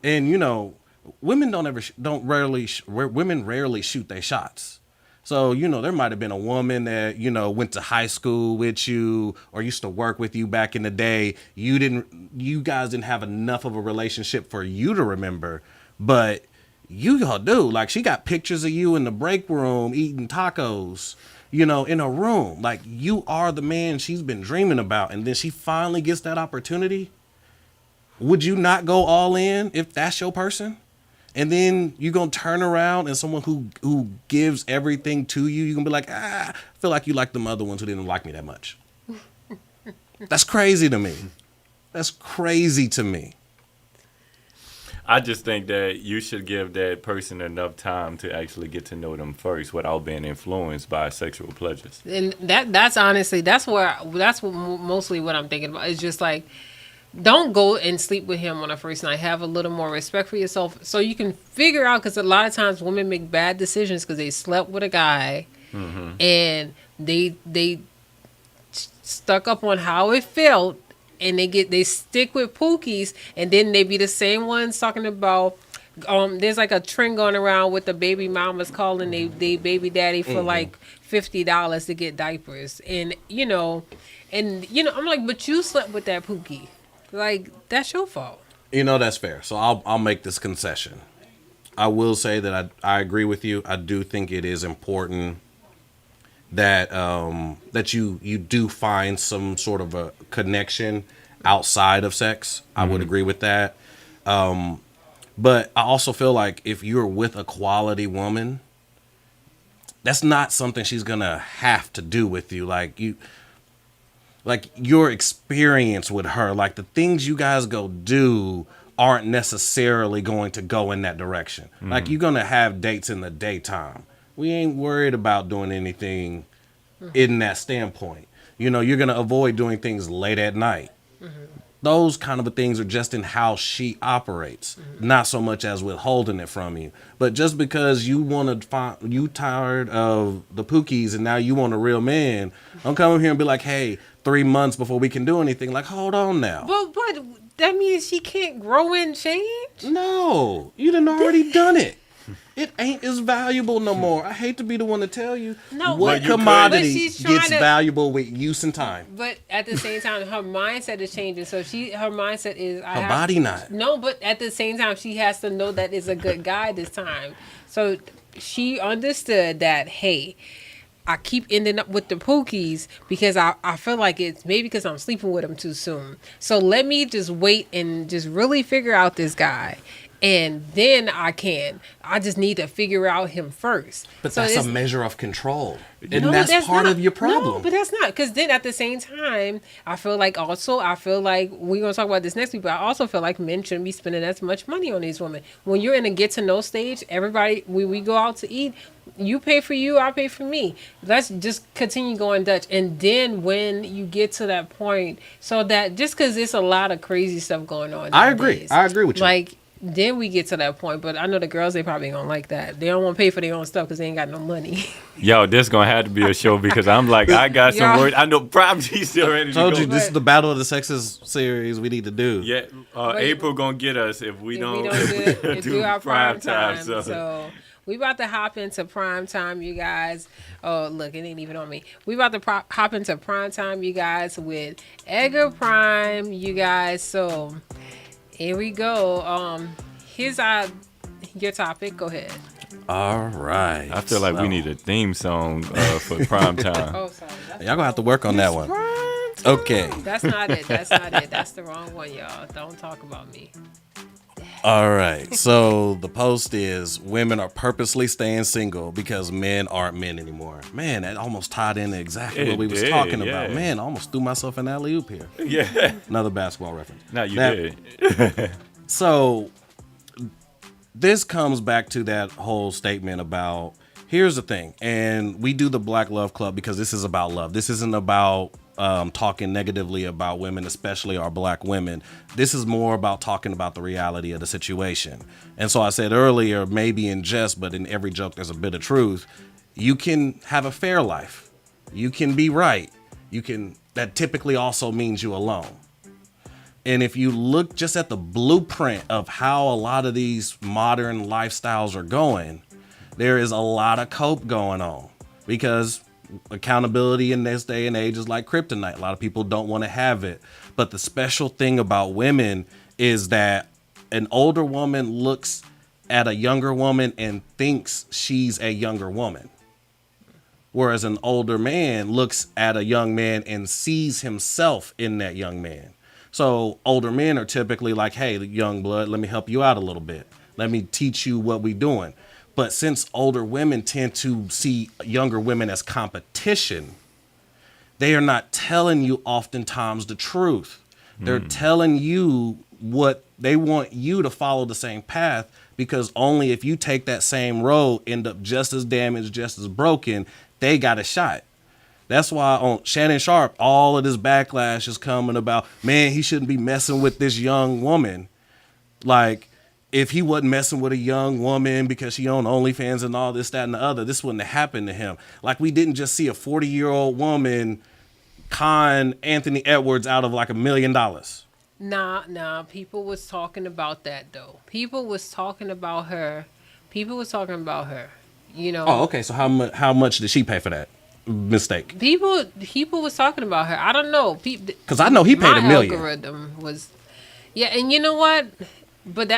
Speaker 4: and women women rarely shoot their shots. So, there might have been a woman that, went to high school with you or used to work with you back in the day. You guys didn't have enough of a relationship for you to remember, but you all do. Like, she got pictures of you in the break room eating tacos, in a room. Like, you are the man she's been dreaming about. And then she finally gets that opportunity. Would you not go all in if that's your person? And then you're going to turn around and someone who gives everything to you, you're going to be like, I feel like you like them other ones who didn't like me that much. That's crazy to me. That's crazy to me.
Speaker 3: I just think that you should give that person enough time to actually get to know them first without being influenced by sexual pleasures.
Speaker 2: And that's honestly, that's mostly what I'm thinking about. It's just like, don't go and sleep with him on a first night. Have a little more respect for yourself so you can figure out, because a lot of times women make bad decisions because they slept with a guy and they stuck up on how it felt, and they stick with pookies, and then they be the same ones talking about there's like a trend going around with the baby mamas calling they baby daddy for like $50 to get diapers, and I'm like, but you slept with that pookie. Like, that's your fault.
Speaker 4: That's fair. So I'll make this concession. I will say that I agree with you. I do think it is important that that you do find some sort of a connection outside of sex. I would agree with that. But I also feel like if you're with a quality woman, that's not something she's gonna have to do with you. Like your experience with her, like the things you guys go do aren't necessarily going to go in that direction. Like, you're gonna have dates in the daytime. We ain't worried about doing anything in that standpoint. You're gonna avoid doing things late at night. Those kind of things are just in how she operates, not so much as withholding it from you. But just because you want to find, you tired of the pookies and now you want a real man, don't come here and be like, hey, 3 months before we can do anything. Like, hold on now.
Speaker 2: But that means she can't grow and change?
Speaker 4: No, you done already done it. It ain't as valuable no more. I hate to be the one to tell you what commodity gets valuable with use and time.
Speaker 2: But at the same time, her mindset is changing. So her mindset is
Speaker 4: her body not.
Speaker 2: No, but at the same time, she has to know that it's a good guy this time. So she understood that, hey, I keep ending up with the pookies because I feel like it's maybe because I'm sleeping with him too soon. So let me just wait and just really figure out this guy. And then I just need to figure out him first.
Speaker 4: But so that's a measure of control. And that's part of your problem.
Speaker 2: No, but that's not. Because then at the same time, I feel like we're going to talk about this next week, but I also feel like men shouldn't be spending as much money on these women. When you're in a get to know stage, everybody, we go out to eat, you pay for you, I pay for me. Let's just continue going Dutch. And then when you get to that point, so that just because there's a lot of crazy stuff going on nowadays,
Speaker 4: I agree with you.
Speaker 2: Like, then we get to that point, but I know the girls, they probably don't like that. They don't want to pay for their own stuff because they ain't got no money.
Speaker 3: Yo, this gonna have to be a show because I'm like, I got some words. I know probably still ready to go.
Speaker 4: Told you, this is the Battle of the Sexes series we need to do.
Speaker 3: Yeah, April gonna get us if we don't
Speaker 2: do our prime time. So we about to hop into prime time, you guys. Oh, look, it ain't even on me. We about to hop into prime time, you guys, with Edgar Prime, you guys. So here we go. Here's your topic. Go ahead.
Speaker 4: All right.
Speaker 3: I feel like we need a theme song for prime time.
Speaker 2: Oh, sorry.
Speaker 4: Y'all gonna have to work on that one. Okay.
Speaker 2: That's not it. That's not it. That's the wrong one, y'all. Don't talk about me.
Speaker 4: All right. So the post is women are purposely staying single because men aren't men anymore. Man, that almost tied into exactly what
Speaker 3: It
Speaker 4: we was
Speaker 3: did,
Speaker 4: talking about.
Speaker 3: yeah.
Speaker 4: Man, I almost threw myself an alley oop here.
Speaker 3: Yeah.
Speaker 4: Another basketball reference.
Speaker 3: No, you
Speaker 4: That-
Speaker 3: did.
Speaker 4: So this comes back to that whole statement about here's the thing, and we do the Black Love Club because this is about love. This isn't about talking negatively about women, especially our black women. This is more about talking about the reality of the situation. And so I said earlier, maybe in jest, but in every joke there's a bit of truth. You can have a fair life. You can be right. You can. That typically also means you alone. And if you look just at the blueprint of how a lot of these modern lifestyles are going, there is a lot of cope going on because accountability in this day and age is like kryptonite. A lot of people don't want to have it. But the special thing about women is that an older woman looks at a younger woman and thinks she's a younger woman. Whereas an older man looks at a young man and sees himself in that young man. So older men are typically like, hey, young blood, let me help you out a little bit. Let me teach you what we're doing. But since older women tend to see younger women as competition, they are not telling you oftentimes the truth. They're telling you what they want you to follow the same path, because only if you take that same road, end up just as damaged, just as broken, they got a shot. That's why on Shannon Sharp, all of this backlash is coming about, man, he shouldn't be messing with this young woman. Like, if he wasn't messing with a young woman because she owned OnlyFans and all this, that, and the other, this wouldn't have happened to him. Like, we didn't just see a 40-year-old woman con Anthony Edwards out of like $1 million.
Speaker 2: Nah, people was talking about that though. People was talking about her. You know.
Speaker 4: Oh, okay. So how much did she pay for that mistake?
Speaker 2: People was talking about her. I don't know.
Speaker 4: Because I know he paid $1 million.
Speaker 2: Algorithm was, yeah, and you know what? But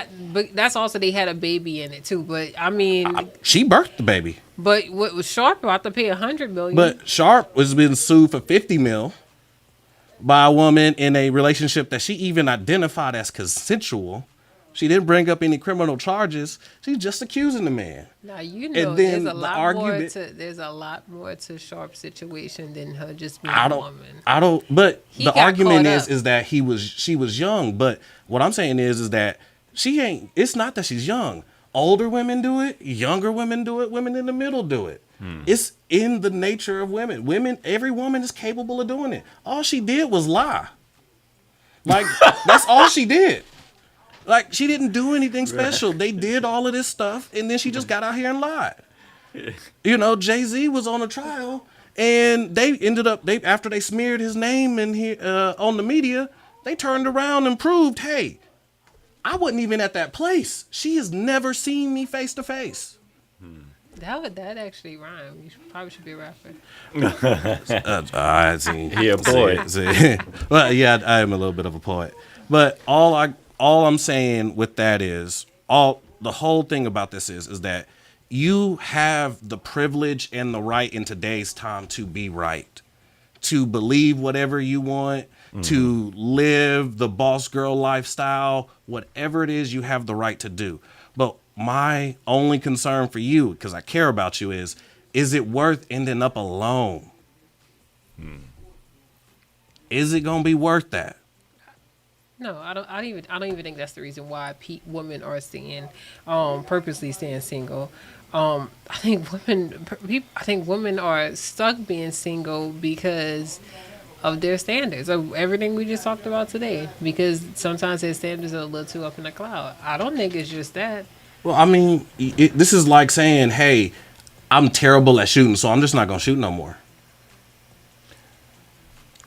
Speaker 2: that's also they had a baby in it too. But I mean,
Speaker 4: She birthed the baby.
Speaker 2: but what was Sharp about to pay $100 million?
Speaker 4: But Sharp was being sued for $50 million by a woman in a relationship that she even identified as consensual. She didn't bring up any criminal charges. She's just accusing the man.
Speaker 2: Now you know
Speaker 4: And
Speaker 2: there's
Speaker 4: then
Speaker 2: a
Speaker 4: the
Speaker 2: lot
Speaker 4: argument-
Speaker 2: there's a lot more to Sharp's situation than her just being
Speaker 4: I
Speaker 2: a
Speaker 4: don't.
Speaker 2: woman.
Speaker 4: But
Speaker 2: He
Speaker 4: the
Speaker 2: got
Speaker 4: argument
Speaker 2: caught up.
Speaker 4: is that she was young. But what I'm saying is that she ain't. It's not that she's young. Older women do it. Younger women do it. Women in the middle do it. It's in the nature of women. Every woman is capable of doing it. All she did was lie. Like, that's all she did. Like, she didn't do anything special. They did all of this stuff, and then she just got out here and lied. You know, Jay-Z was on a trial, and they ended up, after they smeared his name on the media, they turned around and proved, hey, I wasn't even at that place. She has never seen me face to face.
Speaker 2: That actually rhyme. You probably should be a rapper.
Speaker 4: I see.
Speaker 3: He a poet.
Speaker 4: Well, yeah, I am a little bit of a poet. But all I'm saying with that is the whole thing about this is that you have the privilege and the right in today's time to be right, to believe whatever you want, to live the boss girl lifestyle, whatever it is, you have the right to do. But my only concern for you, because I care about you, is it worth ending up alone? Is it gonna be worth that?
Speaker 2: No, I don't even think that's the reason why women are purposely staying single. I think women are stuck being single because of their standards, of everything we just talked about today. Because sometimes their standards are a little too up in the cloud. I don't think it's just that.
Speaker 4: Well, I mean, this is like saying, hey, I'm terrible at shooting, so I'm just not gonna shoot no more.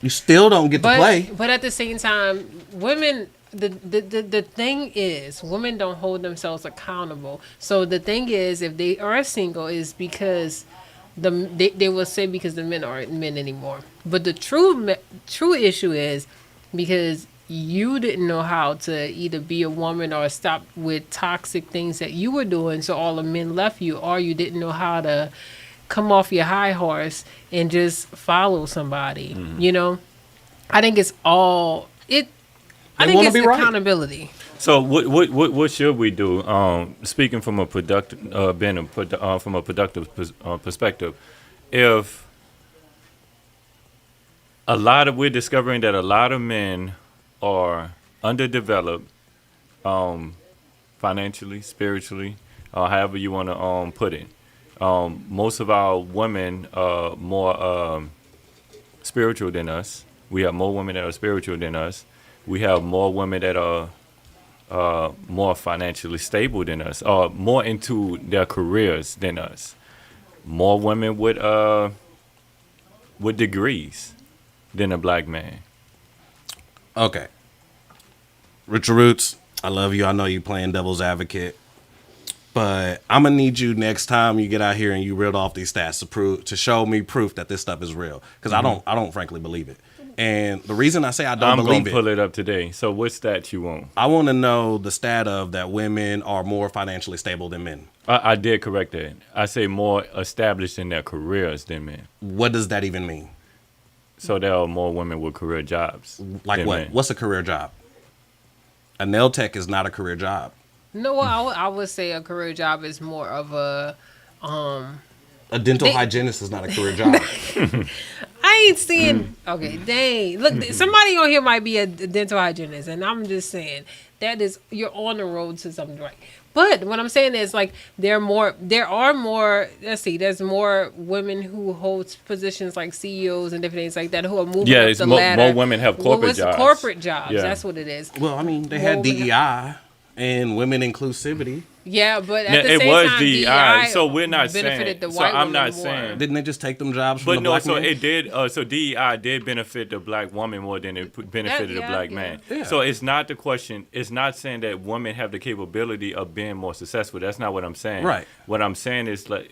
Speaker 4: You still don't get to play.
Speaker 2: But at the same time, women, the thing is, women don't hold themselves accountable. So the thing is, if they are single, is because they will say because the men aren't men anymore. But the true issue is because you didn't know how to either be a woman or stop with toxic things that you were doing, so all the men left you, or you didn't know how to come off your high horse and just follow somebody. You know, I think it's all it. I
Speaker 4: They
Speaker 2: think
Speaker 4: want
Speaker 2: it's
Speaker 4: to be right.
Speaker 2: accountability.
Speaker 3: So what should we do? Speaking from a productive, from a productive perspective, if we're discovering that a lot of men are underdeveloped, financially, spiritually, however you want to put it. Most of our women are more spiritual than us. We have more women that are spiritual than us. We have more women that are more financially stable than us, or more into their careers than us. More women with degrees than a black man.
Speaker 4: Okay. Richard Roots, I love you. I know you playing devil's advocate. But I'm gonna need you next time you get out here and you read off these stats to show me proof that this stuff is real. Because I don't frankly believe it. And the reason I say I don't
Speaker 3: I'm
Speaker 4: believe
Speaker 3: gonna pull it up today. So what stat you want?
Speaker 4: I want to know the stat of that women are more financially stable than men.
Speaker 3: I did correct that. I say more established in their careers than men.
Speaker 4: What does that even mean?
Speaker 3: So there are more women with career jobs.
Speaker 4: Like
Speaker 3: than
Speaker 4: what?
Speaker 3: men.
Speaker 4: What's a career job? A nail tech is not a career job.
Speaker 2: No, I would say a career job is more of a.
Speaker 4: A dental hygienist is not a career job.
Speaker 2: I ain't seeing. Okay, dang. Look, somebody on here might be a dental hygienist, and I'm just saying that is you're on the road to something right. But what I'm saying is like there are more. Let's see, there's more women who hold positions like CEOs and different things like that who are moving up
Speaker 3: it's
Speaker 2: the
Speaker 3: more
Speaker 2: ladder.
Speaker 3: women have corporate jobs.
Speaker 2: Corporate jobs.
Speaker 3: Yeah.
Speaker 2: That's what it is.
Speaker 4: Well, I mean, they had
Speaker 2: Women
Speaker 4: DEI and women inclusivity.
Speaker 2: Yeah, but at
Speaker 3: Now,
Speaker 2: the
Speaker 3: it
Speaker 2: same
Speaker 3: was
Speaker 2: time,
Speaker 3: DEI, so we're not
Speaker 2: benefited
Speaker 3: saying.
Speaker 2: the
Speaker 3: So
Speaker 2: white
Speaker 3: I'm
Speaker 2: women
Speaker 3: not
Speaker 2: more.
Speaker 3: saying.
Speaker 4: Didn't they just take them jobs from
Speaker 3: But
Speaker 4: the
Speaker 3: no,
Speaker 4: black
Speaker 3: so
Speaker 4: men?
Speaker 3: it did. So DEI did benefit the black woman more than it benefited the black man.
Speaker 4: Yeah.
Speaker 3: So it's not the question. It's not saying that women have the capability of being more successful. That's not what I'm saying.
Speaker 4: Right.
Speaker 3: What I'm saying is like,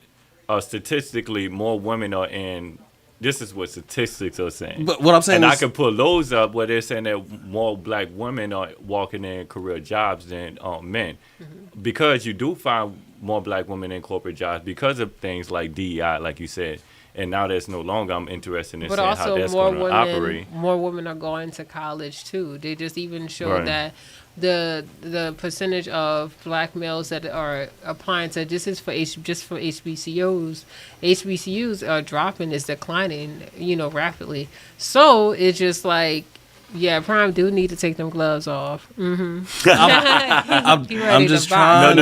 Speaker 3: statistically, more women are in. This is what statistics are saying.
Speaker 4: But what I'm saying
Speaker 3: and
Speaker 4: is,
Speaker 3: I can pull those up where they're saying that more black women are walking in career jobs than men.
Speaker 2: Mm-hmm.
Speaker 3: Because you do find more black women in corporate jobs because of things like DEI, like you said. And now that's no longer, I'm interested in
Speaker 2: But
Speaker 3: seeing how
Speaker 2: also
Speaker 3: that's
Speaker 2: more
Speaker 3: going to
Speaker 2: women,
Speaker 3: operate.
Speaker 2: more women are going to college too. They just even showed
Speaker 3: Right.
Speaker 2: that the percentage of black males that are applying to just for HBCUs, HBCUs are dropping, is declining, rapidly. So it's just like, yeah, Prime do need to take them gloves off. Mm-hmm.
Speaker 4: I'm just trying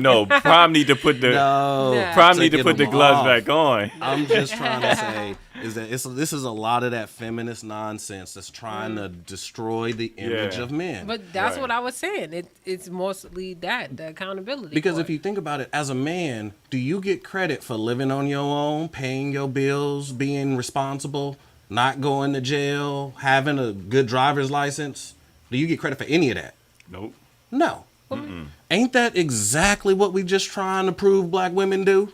Speaker 3: No. Prime need to put the
Speaker 4: no,
Speaker 3: Prime need to
Speaker 4: taking
Speaker 3: put the
Speaker 4: them
Speaker 3: gloves
Speaker 4: off.
Speaker 3: back on.
Speaker 4: I'm just trying to say is that this is a lot of that feminist nonsense that's trying to destroy the image
Speaker 3: Yeah.
Speaker 4: of men.
Speaker 2: But that's
Speaker 3: Right.
Speaker 2: what I was saying. It's mostly the accountability.
Speaker 4: Because
Speaker 2: part.
Speaker 4: if you think about it, as a man, do you get credit for living on your own, paying your bills, being responsible, not going to jail, having a good driver's license? Do you get credit for any of that?
Speaker 3: Nope.
Speaker 4: No. Ain't that exactly what we just trying to prove black women do?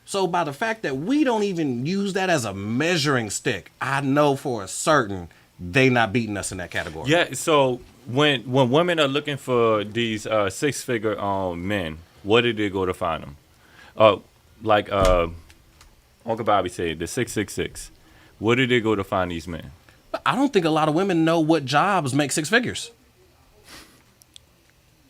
Speaker 4: So by the fact that we don't even use that as a measuring stick, I know for a certain they not beating us in that category.
Speaker 3: Yeah, so when women are looking for these six-figure men, what did they go to find them? Like Uncle Bobby said, the 666. Where did they go to find these men?
Speaker 4: But I don't think a lot of women know what jobs make six figures.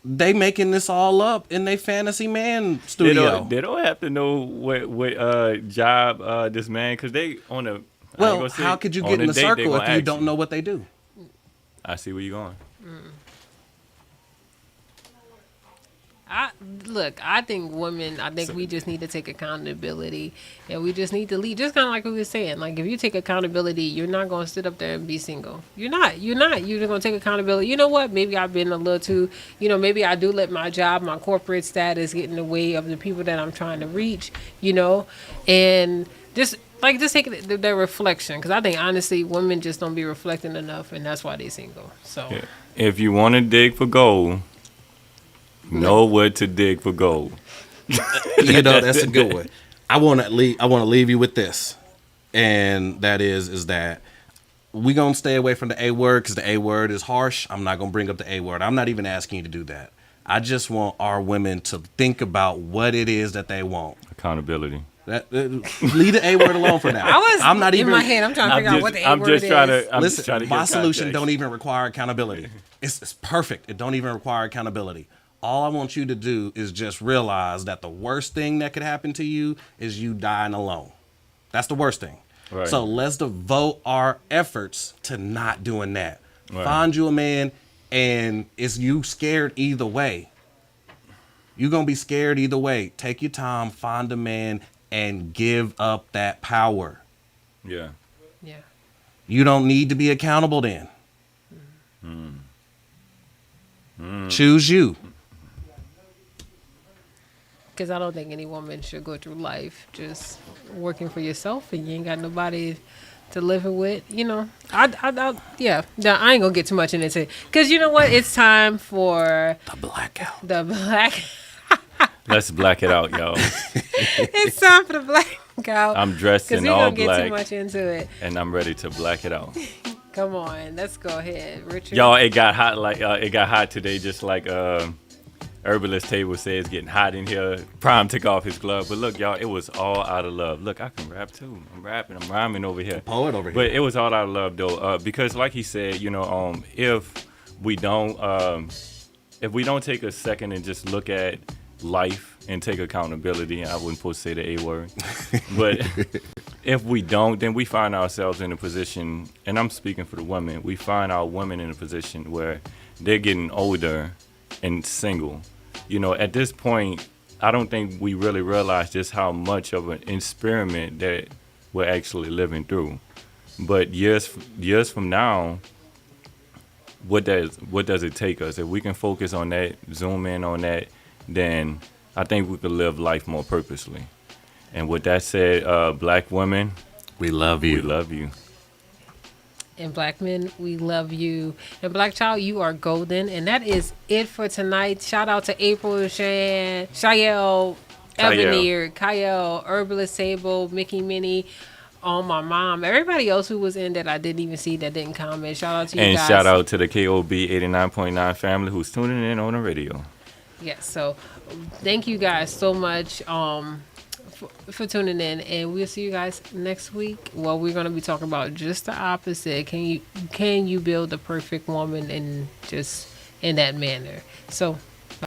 Speaker 4: They making this all up in their fantasy man studio.
Speaker 3: They don't have to know what job this man, because they on a.
Speaker 4: Well, how could you get in the circle if you don't know what they do?
Speaker 3: I see where you're going.
Speaker 2: I think we just need to take accountability, and we just need to lead. Just kind of like we were saying, like if you take accountability, you're not going to sit up there and be single. You're not. You're going to take accountability. You know what? Maybe I've been a little too, maybe I do let my job, my corporate status get in the way of the people that I'm trying to reach, and just take their reflection. Because I think, honestly, women just don't be reflecting enough, and that's why they single. So
Speaker 3: Yeah. If you want to dig for gold, know where to dig for gold.
Speaker 4: That's a good one. I want to leave you with this, and that is that we gonna stay away from the A word because the A word is harsh. I'm not gonna bring up the A word. I'm not even asking you to do that. I just want our women to think about what it is that they want.
Speaker 3: Accountability.
Speaker 4: Leave the A word alone for now. I'm not even
Speaker 2: in my head. I'm trying to figure out what the A word is.
Speaker 4: Listen,
Speaker 3: trying to
Speaker 4: my
Speaker 3: get
Speaker 4: solution
Speaker 3: context.
Speaker 4: don't even require accountability. It's perfect. It don't even require accountability. All I want you to do is just realize that the worst thing that could happen to you is you dying alone. That's the worst thing.
Speaker 3: Right.
Speaker 4: So let's devote our efforts to not doing that.
Speaker 3: Right.
Speaker 4: Find you a man, and is you scared either way. You're going to be scared either way. Take your time, find a man, and give up that power.
Speaker 3: Yeah.
Speaker 2: Yeah.
Speaker 4: You don't need to be accountable then. Choose you.
Speaker 2: Because I don't think any woman should go through life just working for yourself and you ain't got nobody to live it with. You know, yeah. No, I ain't gonna get too much into it. Because you know what? It's time for
Speaker 4: The blackout.
Speaker 2: the black.
Speaker 3: Let's black it out, y'all.
Speaker 2: It's time for the blackout.
Speaker 3: I'm dressed
Speaker 2: Because
Speaker 3: in
Speaker 2: we
Speaker 3: all
Speaker 2: don't get too
Speaker 3: black,
Speaker 2: much into it.
Speaker 3: and I'm ready to black it out.
Speaker 2: Come on, let's go ahead, Richard.
Speaker 3: Y'all, it got hot it got hot today, just like Herbalist Table says, getting hot in here. Prime took off his glove, but look, y'all, it was all out of love. Look, I can rap too. I'm rhyming over here.
Speaker 4: Poet over here.
Speaker 3: But it was all out of love though, because like he said, you know, if we don't take a second and just look at life and take accountability, I wouldn't supposed to say the A word, but if we don't, then we find ourselves in a position, and I'm speaking for the women, we find our women in a position where they're getting older and single. You know, at this point, I don't think we really realize just how much of an experiment that we're actually living through. But years from now, what does it take us? If we can focus on that, zoom in on that, then I think we could live life more purposely. And with that said, black women,
Speaker 4: We love you.
Speaker 3: we love you.
Speaker 2: And black men, we love you. And black child, you are golden. And that is it for tonight. Shout out to April, Cheyenne, Shael, Evanier, Kyle, Herbalist Sable, Mickey Minnie, my mom, everybody else who was in that I didn't even see that didn't comment. Shout out to you
Speaker 3: And
Speaker 2: guys.
Speaker 3: shout out to the KOB 89.9 family who's tuning in on the radio.
Speaker 2: Yes, so thank you guys so much for tuning in, and we'll see you guys next week. Well, we're going to be talking about just the opposite. Can you build the perfect woman in that manner? So